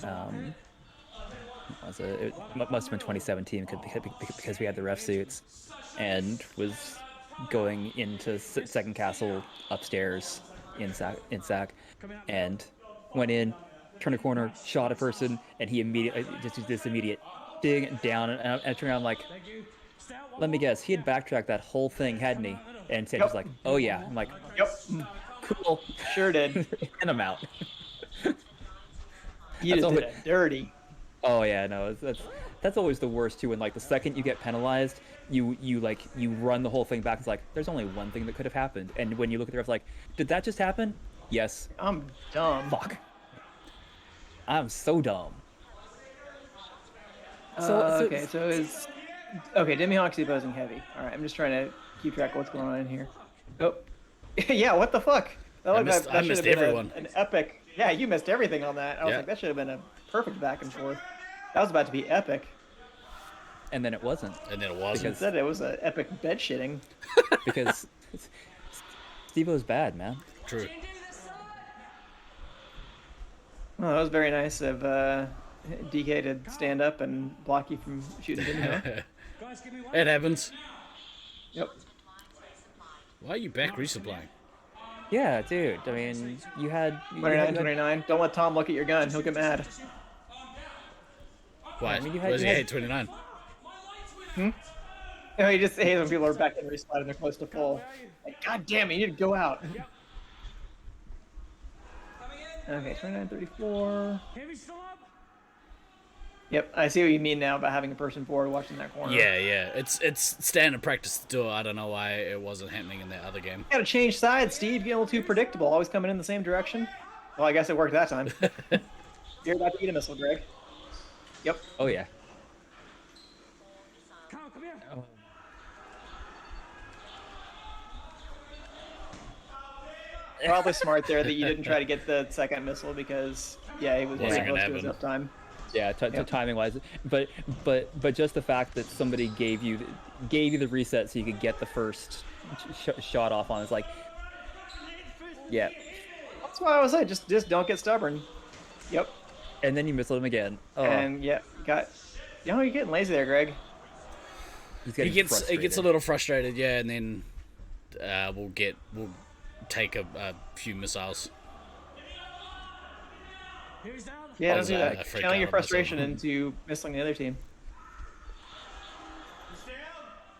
it must have been 2017 because we had the ref suits, and was going into second castle upstairs in sack, and went in, turned a corner, shot a person, and he immediately just did this immediate dig down, and I turned around like, let me guess, he had backtracked that whole thing, hadn't he? And Sanch was like, oh yeah. I'm like, Yep, cool. sure did. And I'm out. You just all did it- it dirty. Oh yeah, no, that's always the worst too. When like the second you get penalized, you run the whole thing back. It's like there's only one thing that could have happened, and when you look at the ref, like, did that just happen? Yes. I'm dumb. Fuck. I'm so dumb. Okay, so it's okay. Demi Hawk's opposing heavy. All right, I'm just trying to keep track of what's going on in here. Oh, yeah. What the fuck? I That should missed have been everyone. an epic. Yeah, you missed everything on that. I was Yeah. like, that should have been a perfect back and forth. That was about to be epic. And then it wasn't. And then it wasn't. Instead, it was an epic bed shitting. Because Steve-O's bad, man. True. Well, that was very nice of DK to stand up and block you from shooting Demi Hawk. It happens. Yep. Why are you back resupplying? Yeah, dude. I mean, you had 29. Don't let Tom look at your gun. He'll get mad. Why? I mean, you Where's had- he at 29? You know, he just hates when people are back in resupply and they're close to full. Like, God damn it, you need to go out. Okay, 29, 34. Yep, I see what you mean now about having a person forward watching that corner. Yeah. It's standard practice to do it. I don't know why it wasn't happening in that other game. You gotta change sides, Steve. Getting a little too predictable. Always coming in the same direction. Well, I guess it worked that time. You're about to eat a missile, Greg. Yep. Oh yeah. Come here. Oh. Probably smart there that you didn't try to get the second missile because, yeah, he was Wasn't very gonna close to his happen. uptime. Yeah, timing wise, but just the fact that somebody gave you the reset so you could get the first shot off on is like, yeah, That's why I was like, just don't get stubborn. Yep. and then you miss him again. Oh, And yeah, you're getting lazy there, Greg. he's He getting gets frustrated. a little frustrated, yeah, and then we'll take a few missiles. He's down. Yeah, Oh, don't do I that. freaked Channel out your on frustration myself. into missing the other team.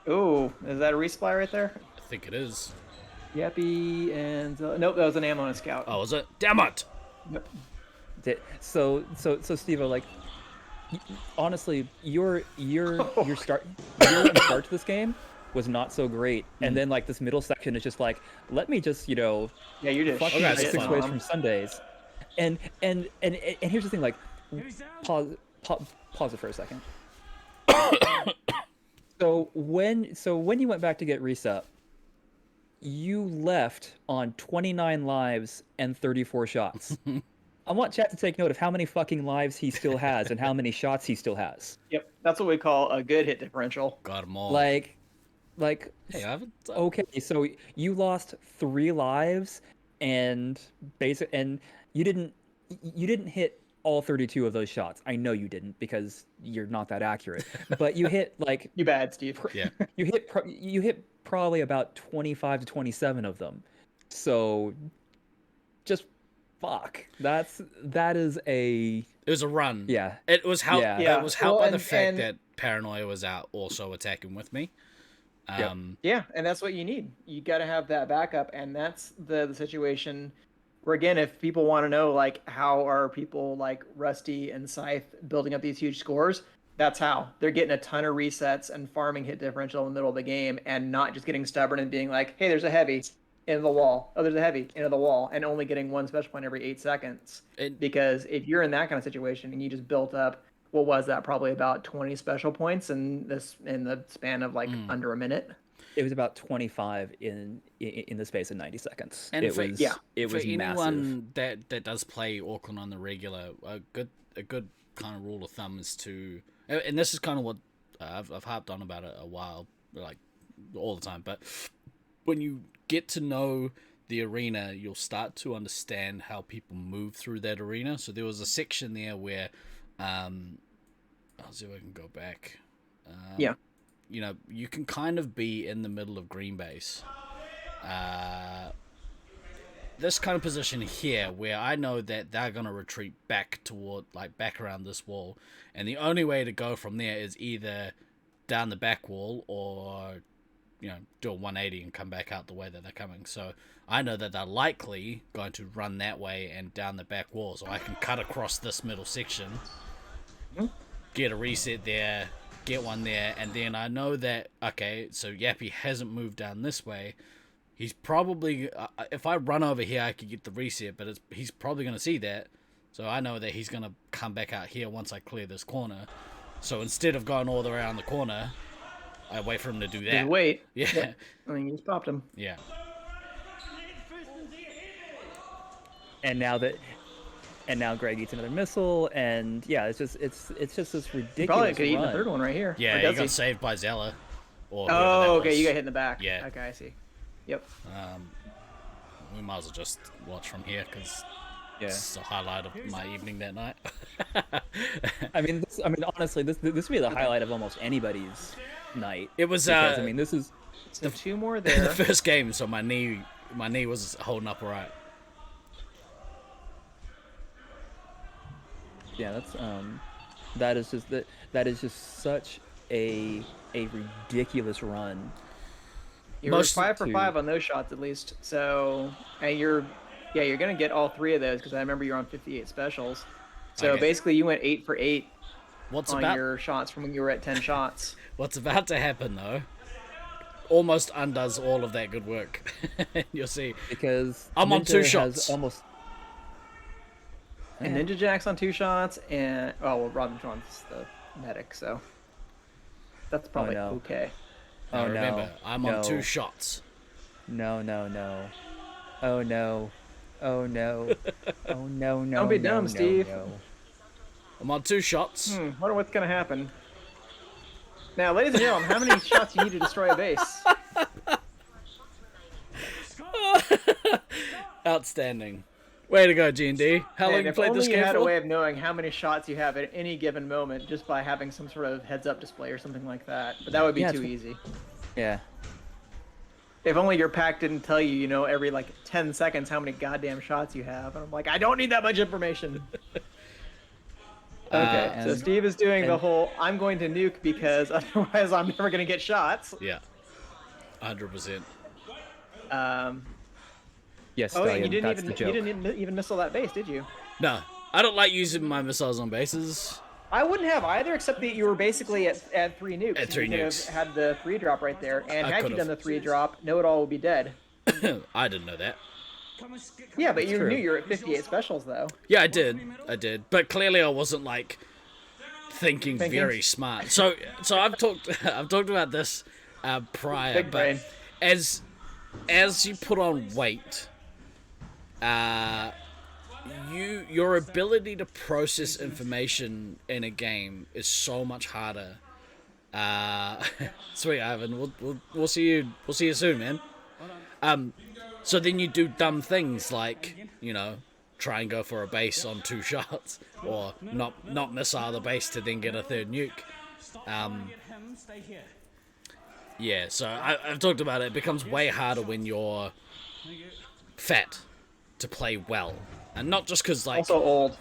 Ooh, is that a resupply right there? I think it is. Yappy and nope, that was an ammo and a scout. Oh, is it? Damn it! So Steve, like, honestly, your start to this game was not so great, and then like this middle section is just like, let me just Yeah, you did. fucking Okay, six that's ways fine. from Sundays, and here's the thing, like, pause it for a second. So when you went back to get reset, you left on 29 lives and 34 shots. I want chat to take note of how many fucking lives he still has and how many shots he still has. Yep, that's what we call a good hit differential. Got them all. Like, hey, I haven't. okay, so you lost 3 lives and you didn't hit all 32 of those shots. I know you didn't because you're not that accurate. But you hit like You bad, Steve. Yeah. you hit probably about 25 to 27 of them. So just fuck. That is a It was a run. yeah. It was helped. Yeah. It was helped Well, by the and- fact and- that Paranoia was out also attacking with me. Yep. Yeah, and that's what you need. You got to have that backup, and that's the situation where, again, if people want to know, like, how are people like Rusty and Scythe building up these huge scores, that's how. They're getting a ton of resets and farming hit differential in the middle of the game and not just getting stubborn and being like, hey, there's a heavy into the wall. Oh, there's a heavy into the wall, and only getting one special point every 8 seconds. Because if you're in that kind of situation and you just built up, what was that? Probably about 20 special points in the span of like under a minute. It was about 25 in the space of 90 seconds. And it for- was yeah. it was For massive. anyone that does play Auckland on the regular, a good kind of rule of thumb is to, and this is kind of what I've harped on about it a while, like all the time. But when you get to know the arena, you'll start to understand how people move through that arena. So there was a section there where, I'll see if I can go back. Yeah. You know, you can kind of be in the middle of green base. This kind of position here, where I know that they're going to retreat back around this wall. And the only way to go from there is either down the back wall or, do a 180 and come back out the way that they're coming. So I know that they're likely going to run that way and down the back wall. So I can cut across this middle section, get a reset there, get one there, and then I know that, okay, so Yappy hasn't moved down this way. He's probably, if I run over here, I could get the reset, but he's probably going to see that. So I know that he's going to come back out here once I clear this corner. So instead of going all the way around the corner, I wait for him to do that. Just wait. Yeah. Yep. I mean, you just popped him. Yeah. And now Greg eats another missile, and yeah, it's just this ridiculous Probably could eat the run. third one right here. Yeah, Or he does got saved by Zella. Or whoever Oh, that okay, was. you got hit in the back. Yeah. Okay, I see. Yep. We might as well just watch from here because Yeah. it's a highlight of my evening that night. I mean, honestly, this would be the highlight of almost anybody's night. It was. Because, I mean, this is So two more there. the first game, so my knee was holding up alright. yeah, that's that is just such a ridiculous run. You were Most 5 for two. 5 on those shots at least. So, and you're gonna get all 3 of those because I remember you're on 58 specials. So Okay. basically, you went 8 for 8 What's on about your shots from when you were at 10 shots. What's about to happen though? Almost undoes all of that good work. You'll see. Because I'm on Ninja 2 has shots. Almost. And Ninja Jack's on 2 shots, and Robin Sean's the medic, so that's probably no. okay. Now Oh remember, no! I'm no. on 2 shots. No! Oh no! Oh no! Oh no! No! Don't be dumb, no, Steve. No. I'm on 2 shots. Wonder what's gonna happen. Now, ladies and gentlemen, how many shots you need to destroy a base? Outstanding. Way to go, G&D. How long And you if played only this you game had a for? way of knowing how many shots you have at any given moment just by having some sort of heads-up display or something like that. But that would be Yeah, too it's- easy. Yeah. If only your pack didn't tell you, every like 10 seconds how many goddamn shots you have. And I'm like, I don't need that much information. Okay, so and- Steve is doing the and- whole, I'm going to nuke because otherwise I'm never going to get shots. Yeah. 100%. Yes. Oh, and Stallion, that's the you joke. didn't even missile that base, did you? No, I don't like using my missiles on bases. I wouldn't have either, except that you were basically at 3 nukes. At 3 you could nukes. have had the 3 drop right there, and I had you could've. done the 3 drop, Know-It-All would be dead. I didn't know that. Yeah, but you true. knew you were at 58 specials, though. Yeah, I did. But clearly I wasn't like thinking very smart. So I've talked about this prior, Big but brain. as you put on weight, your ability to process information in a game is so much harder. Sweet Ivan, we'll see you soon, man. So then you do dumb things like, try and go for a base on 2 shots, or not missile the base to then get a 3rd nuke. Yeah, so I've talked about it. It becomes way harder when you're fat to play well, and not just because like Also old.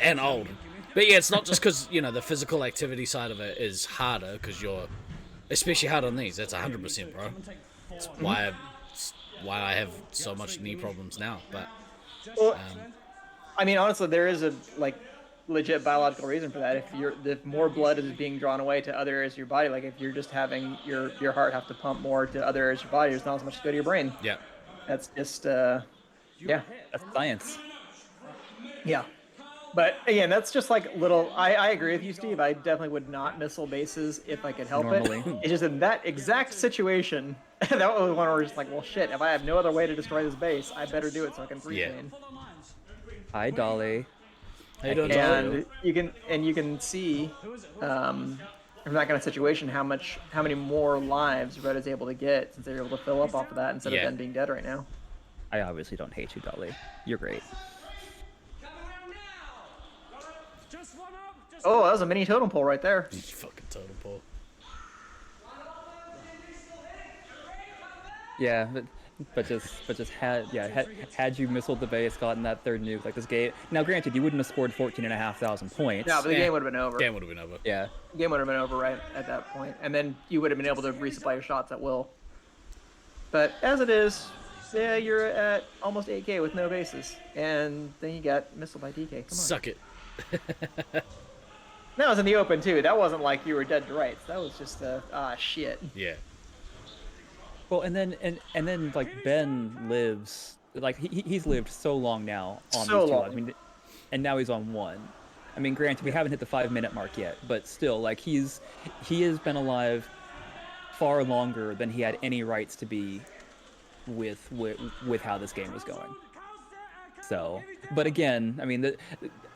and old, but yeah, it's not just because the physical activity side of it is harder because you're especially hard on these. That's 100%, bro. It's why I have so much knee problems now. But Well, I mean, honestly, there is a legit biological reason for that. If more blood is being drawn away to other areas of your body, like if you're just having your heart have to pump more to other areas of your body, there's not as much to go to your brain. yeah, That's just yeah. That's science. Yeah. But again, that's just like little. I agree with you, Steve. I definitely would not missile bases if I could help Normally. it. It's just in that exact situation, that was one where it's just like, well, shit. If I have no other way to destroy this base, I better do it so I can free Yeah. chain. Hi, Dolly. how you doing, And you can see from that kind of situation how many more lives Red is able to get since they're able to fill up off of that instead Yeah. of them being dead right now. I obviously don't hate you, Dolly. You're great. Oh, that was a mini totem pole right there. You fucking totem pole. Yeah, but just had you missiled the base, gotten that 3rd nuke, like this game. Now, granted, you wouldn't have scored 14,500 points. No, but the Yeah. game would have been over. Game would have been over. Yeah. Game would have been over right at that point, and then you would have been able to resupply your shots at will. But as it is, yeah, you're at almost 8K with no bases, and then you got missile by DK. Come on. Suck it. That was in the open too. That wasn't like you were dead to rights. That was just shit. Yeah. Well, and then like Ben lives, like he's lived so long now on So these 2 long. lives. I mean, and now he's on 1. I mean, granted, we haven't hit the 5-minute mark yet, but still, like, he has been alive far longer than he had any rights to be with how this game was going. So, but again, I mean,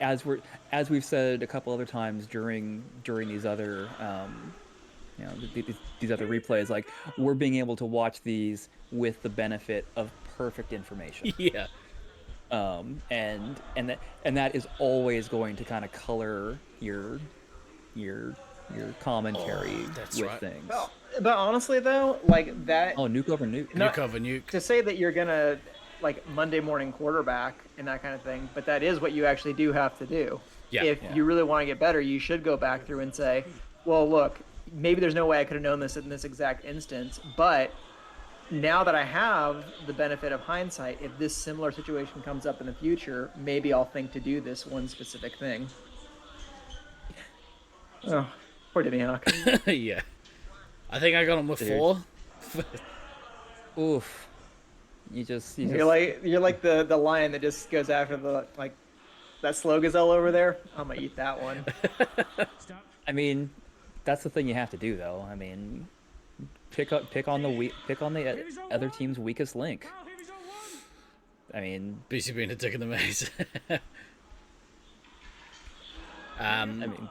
as we've said a couple other times during these other these other replays, like, we're being able to watch these with the benefit of perfect information. Yeah. And that is always going to kind of color your commentary with things. Well, but honestly though, like that. Oh, nuke over nuke. Nuke over nuke. To say that you're gonna like Monday morning quarterback and that kind of thing, but that is what you actually do have to do. Yeah. If you really want to get better, you should go back through and say, well, look, maybe there's no way I could have known this in this exact instance, but now that I have the benefit of hindsight, if this similar situation comes up in the future, maybe I'll think to do this one specific thing. Oh, poor Denny Hawk. Yeah. I think I got him with 4. Oof. You're like the lion that just goes after the like that slow gazelle over there. I'm gonna eat that one. I mean, that's the thing you have to do though. I mean, pick on the other team's weakest link. I mean, BC being a dick in the maze. I mean,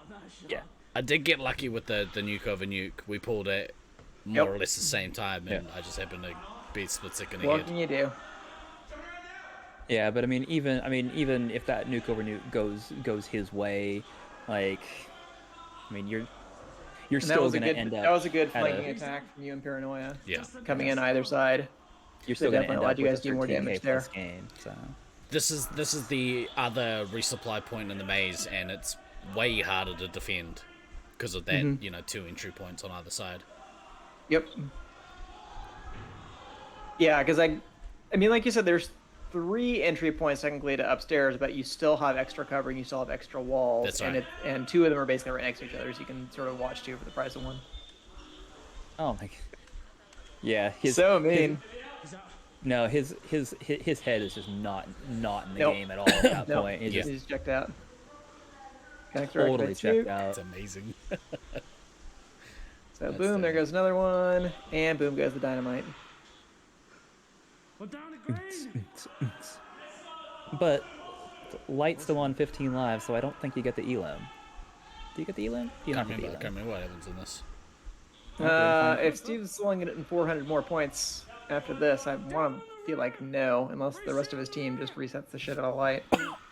yeah. I did get lucky with the nuke over nuke. We pulled it more or less the same time, and I just happened to be split second ahead. What can you do? Yeah, but I mean, even if that nuke over nuke goes his way, like, I mean, you're still going to end up. That was a good flanking attack from you and Paranoia. Yeah. Coming in either side. You're still going to end up you guys do more damage there. Game, so. This is the other resupply point in the maze, and it's way harder to defend because of that. 2 entry points on either side. Yep. Yeah, because I mean, like you said, there's 3 entry points technically to upstairs, but you still have extra cover and you still have extra walls. That's right. And 2 of them are basically right next to each other, so you can sort of watch 2 for the price of 1. Oh my. Yeah. So mean. His head is just not in the game at all at that point. He's checked out. Totally checked out. It's amazing. So boom, there goes another one, and boom goes the dynamite. But Light's still on 15 lives, so I don't think you get the elim. Do you get the elim? I can't remember what happens in this. If Steve's only getting 400 more points after this, I want to feel like no, unless the rest of his team just resets the shit out of Light.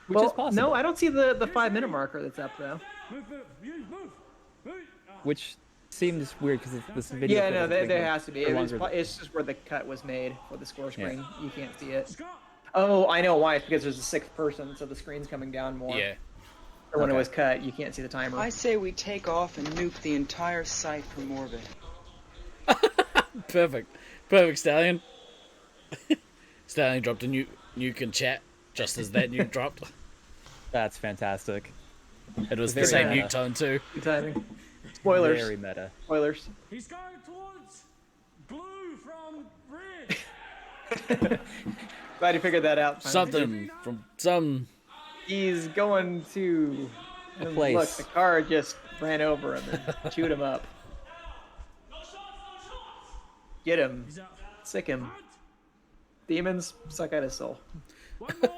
Which is possible. No, I don't see the 5-minute marker that's up though. Which seems weird because this video. Yeah, no, there has to be. It's just where the cut was made for the score screen. Yeah. You can't see it. Oh, I know why. It's because there's a 6th person, so the screen's coming down more. Yeah. Or when it was cut, you can't see the timer. I say we take off and nuke the entire site from orbit. Perfect, Stallion. Stallion dropped a nuke in chat just as that nuke dropped. That's fantastic. It was the same nuke tone too. Good timing. Spoilers. Very meta. Spoilers. He's going towards blue from red. Glad you figured that out. Something from some. He's going to a place. Look, the car just ran over him and chewed him up. Get him. Sick him. Demons, suck out his soul. One more.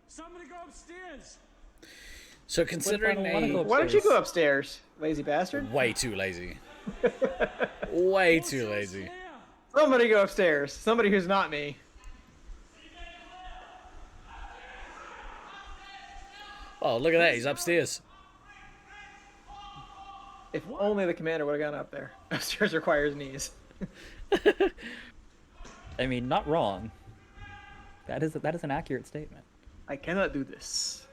Somebody go upstairs. So considering why don't you go upstairs, lazy bastard? Way too lazy. Way too lazy. Somebody go upstairs. Somebody who's not me. Oh, look at that. He's upstairs. If only the commander would have gone up there. Upstairs requires knees. I mean, not wrong. That is an accurate statement. I cannot do this.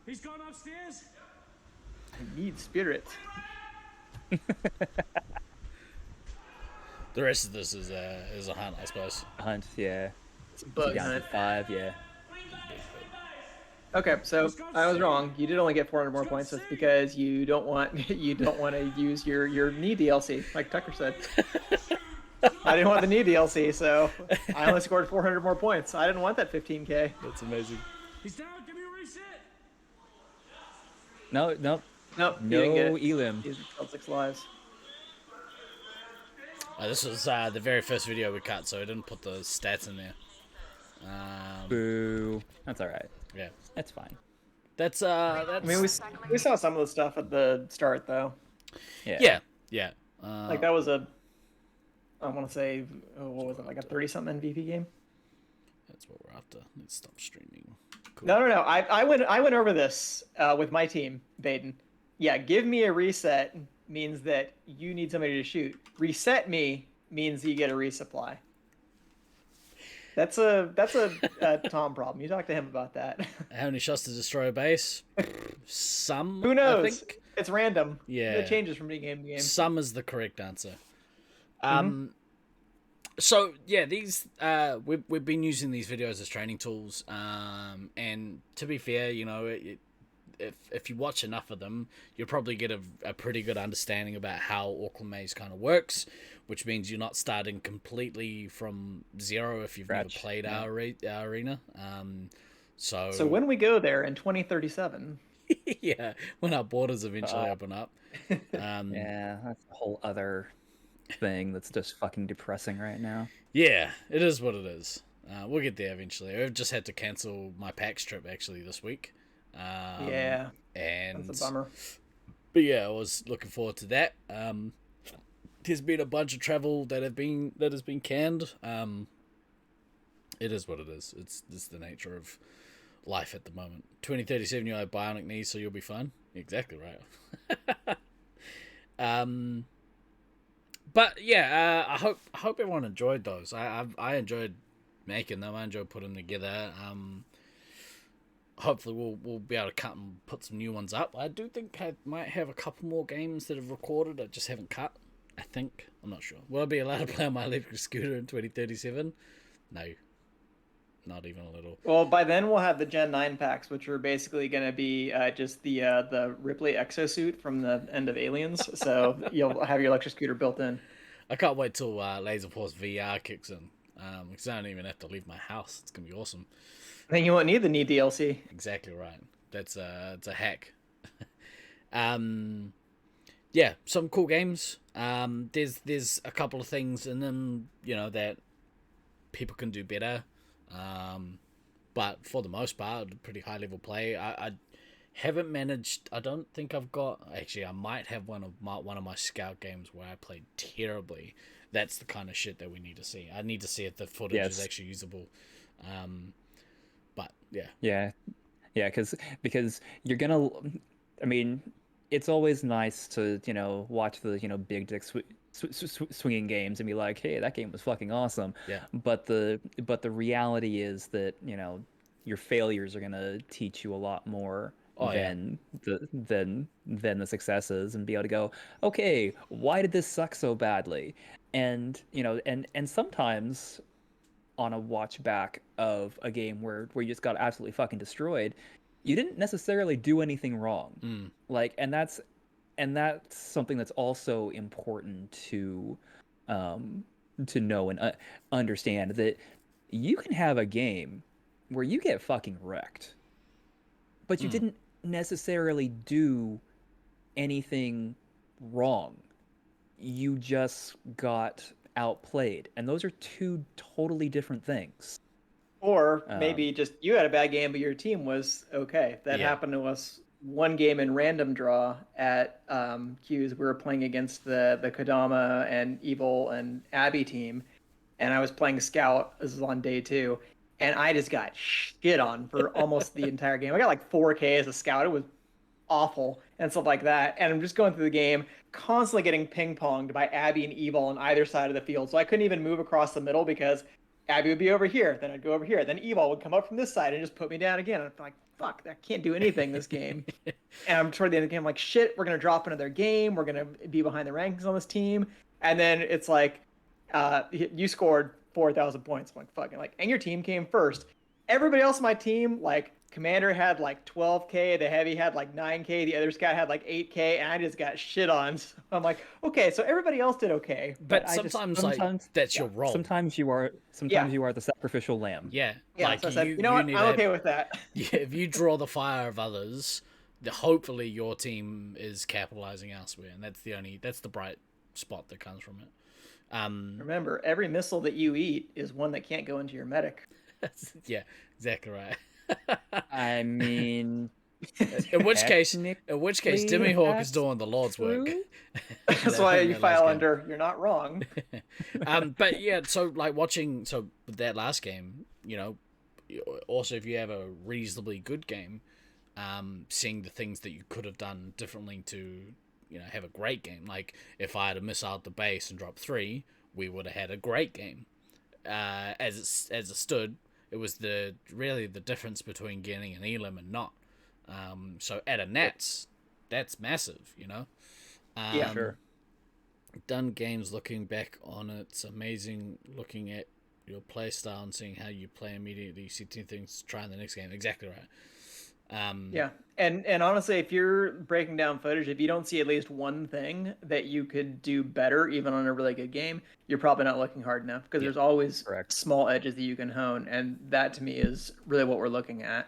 He's gone upstairs. I need spirit. The rest of this is a hunt, I suppose. A hunt, yeah. It's a bug hunt. 5, yeah. Okay, so I was wrong. You did only get 400 more points. That's because you don't want to use your knee DLC, like Tucker said. I didn't want the new DLC, so I only scored 400 more points. I didn't want that 15K. That's amazing. He's down. Give me a reset. No, Nope. You no didn't get it. elim. These are killed 6 lives. This was the very first video we cut, so I didn't put the stats in there. Boo. That's all right. Yeah, That's fine. that's I mean, we saw some of the stuff at the start, though. Yeah. yeah. Like, that was a, I want to say, what was it, like a 30-something MVP game? That's what we're after. Let's stop streaming. Cool. No. I went over this with my team, Baden. Yeah, give me a reset means that you need somebody to shoot. Reset me means you get a resupply. That's a Tom problem. You talk to him about that. How many shots to destroy a base? Some. Who knows? I think. It's random. Yeah. It changes from game to game. Some is the correct answer. So yeah, these we've been using these videos as training tools, and to be fair, you know, if you watch enough of them, you'll probably get a pretty good understanding about how Auckland Maze kind of works, which means you're not starting completely from zero if you've never played our arena. So when we go there in 2037. Yeah, when our borders eventually open up. Yeah, that's a whole other thing that's just fucking depressing right now. Yeah, it is what it is. We'll get there eventually. I've just had to cancel my PAX trip actually this week. Yeah, and that's a bummer. But yeah, I was looking forward to that. There's been a bunch of travel that has been canned. It is what it is. It's the nature of life at the moment. 2037, you have bionic knees, so you'll be fine. Exactly right. But yeah, I hope everyone enjoyed those. I enjoyed making them. I enjoyed putting them together. Hopefully we'll be able to cut and put some new ones up. I do think I might have a couple more games that have recorded. I just haven't cut. I think. I'm not sure. Will I be allowed to play on my electric scooter in 2037? No. Not even a little. Well, by then we'll have the Gen 9 packs, which are basically going to be just the Ripley exosuit from the end of Aliens. So you'll have your electric scooter built in. I can't wait till Laser Force VR kicks in. Because I don't even have to leave my house. It's going to be awesome. Then you won't need the DLC. Exactly right. It's a hack. Yeah, some cool games. There's a couple of things in them, you know, that people can do better. But for the most part, pretty high level play. I haven't managed. I don't think I've got. Actually, I might have one of my scout games where I played terribly. That's the kind of shit that we need to see. I need to see if the footage is actually usable. But yeah, because you're gonna. I mean, it's always nice to watch the big dick swinging games and be like, hey, that game was fucking awesome. Yeah. But the reality is that your failures are gonna teach you a lot more than the successes, and be able to go, okay, why did this suck so badly? And and sometimes on a watch back of a game where you just got absolutely fucking destroyed, you didn't necessarily do anything wrong. Like, and that's something that's also important to know and understand, that you can have a game where you get fucking wrecked, but you didn't necessarily do anything wrong. You just got outplayed, and those are two totally different things. Or maybe just you had a bad game, but your team was okay. That happened to us one game in random draw at Q's. We were playing against the Kodama and Evil and Abby team, and I was playing Scout. This is on day 2, and I just got shit on for almost the entire game. I got like 4K as a Scout. It was awful and stuff like that. And I'm just going through the game, constantly getting ping-ponged by Abby and Evil on either side of the field. So I couldn't even move across the middle because Abby would be over here, then I'd go over here, then Evil would come up from this side and just put me down again. And I'm like, fuck, I can't do anything this game. And I'm toward the end of the game, I'm like, shit, we're going to drop another game. We're going to be behind the rankings on this team. And then it's like, you scored 4,000 points. I'm like, fucking, like, and your team came first. Everybody else on my team, like, Commander had like 12K, the heavy had like 9K, the other guy had like 8K, and I just got shit on. So I'm like, okay, so everybody else did okay, But I sometimes, just, like, that's your role. Sometimes you are the sacrificial lamb. Yeah. Yeah, Like, so I said, you know what, I'm okay with that. Yeah, if you draw the fire of others, hopefully your team is capitalizing elsewhere, and that's the bright spot that comes from it. Remember, every missile that you eat is one that can't go into your medic. Yeah, exactly right. I mean, in which case, Demi Hawk is doing the Lord's work. That's why you file under. You're not wrong. But yeah, so like watching with that last game, also if you have a reasonably good game, seeing the things that you could have done differently to have a great game. Like if I had missiled the base and dropped 3, we would have had a great game. As it stood, it was really the difference between getting an elim and not. So at a Nats, that's massive, Yeah, sure. Done games, looking back on it, it's amazing looking at your play style and seeing how you play immediately. You see 10 things, try in the next game. Exactly right. Yeah, and honestly, if you're breaking down footage, if you don't see at least one thing that you could do better, even on a really good game, you're probably not looking hard enough, because there's always small edges that you can hone, and that to me is really what we're looking at.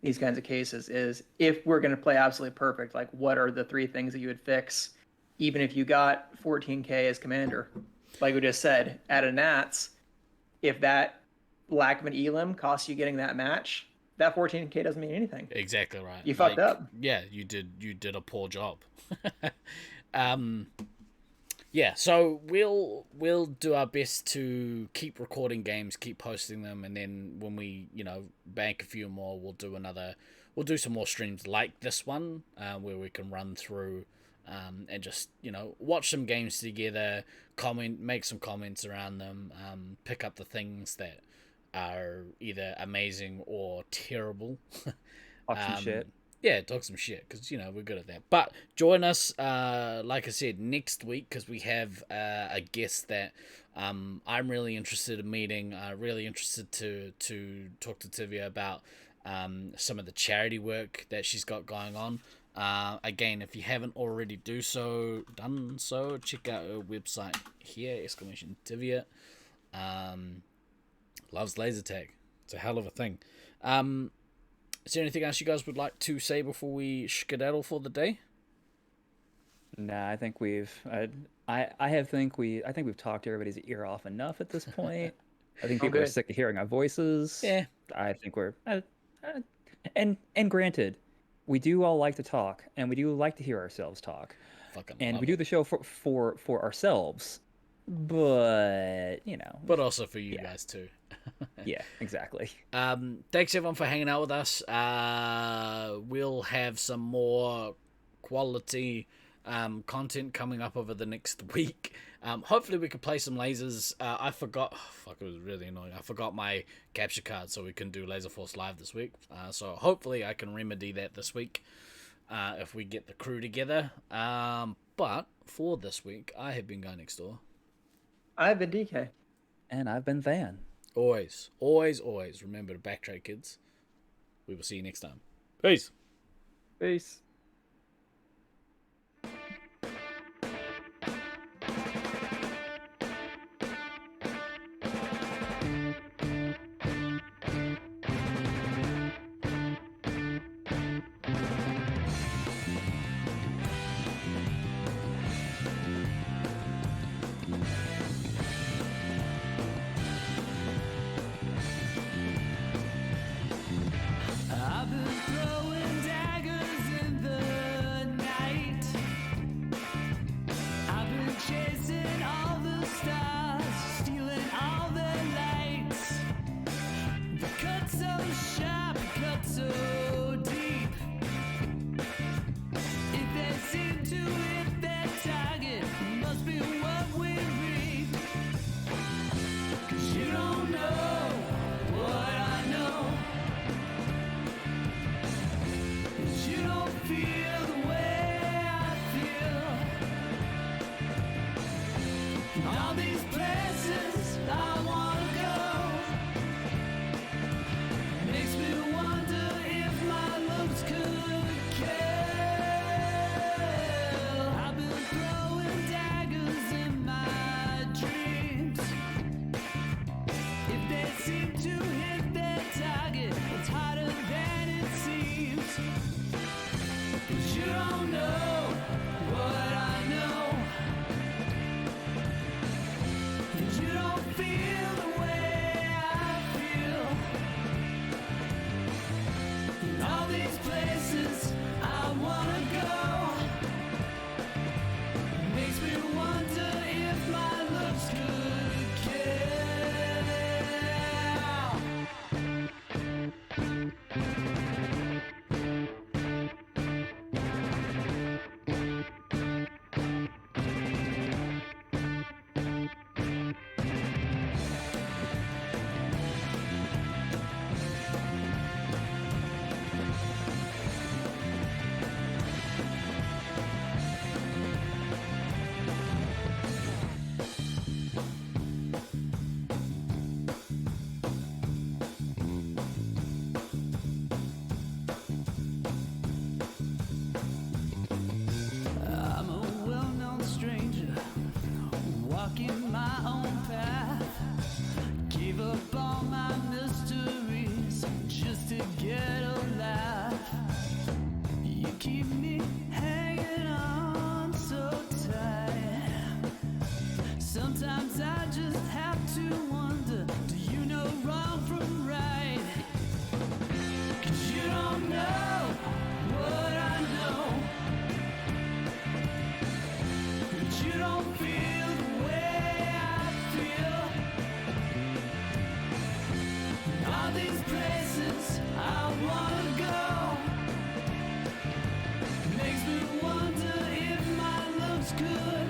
These kinds of cases is, if we're going to play absolutely perfect, like what are the 3 things that you would fix, even if you got 14K as commander? Like we just said, at a Nats, if that lack of an elim costs you getting that match, that 14K doesn't mean anything. Exactly right. You fucked up. Yeah, you did a poor job. Yeah, so we'll do our best to keep recording games, keep posting them, and then when we bank a few more, we'll do some more streams like this one, where we can run through and just watch some games together, make some comments around them, pick up the things that are either amazing or terrible. Talk some shit. Yeah, talk some shit, because we're good at that. But join us, like I said, next week, because we have a guest that I'm really interested in meeting. Really interested to talk to Tivia about some of the charity work that she's got going on. Again, if you haven't already done so, check out her website here, !Tivia. Loves laser tag. It's a hell of a thing. Is there anything else you guys would like to say before we skedaddle for the day? Nah, I think we've talked everybody's ear off enough at this point. I think people are sick of hearing our voices. Yeah. I think we're and granted, we do all like to talk, and we do like to hear ourselves talk. And we do the show for ourselves, but but also for you guys too. Yeah, exactly. Thanks everyone for hanging out with us. We'll have some more quality content coming up over the next week. Hopefully we can play some lasers. I forgot. It was really annoying. I forgot my capture card, so we can do Laser Force Live this week. So hopefully I can remedy that this week if we get the crew together. But for this week, I have been Guy Next Door. I've been DK. And I've been Van. Always, always, always remember to backtrack, kids. We will see you next time. Peace. Peace. I've been throwing daggers in good.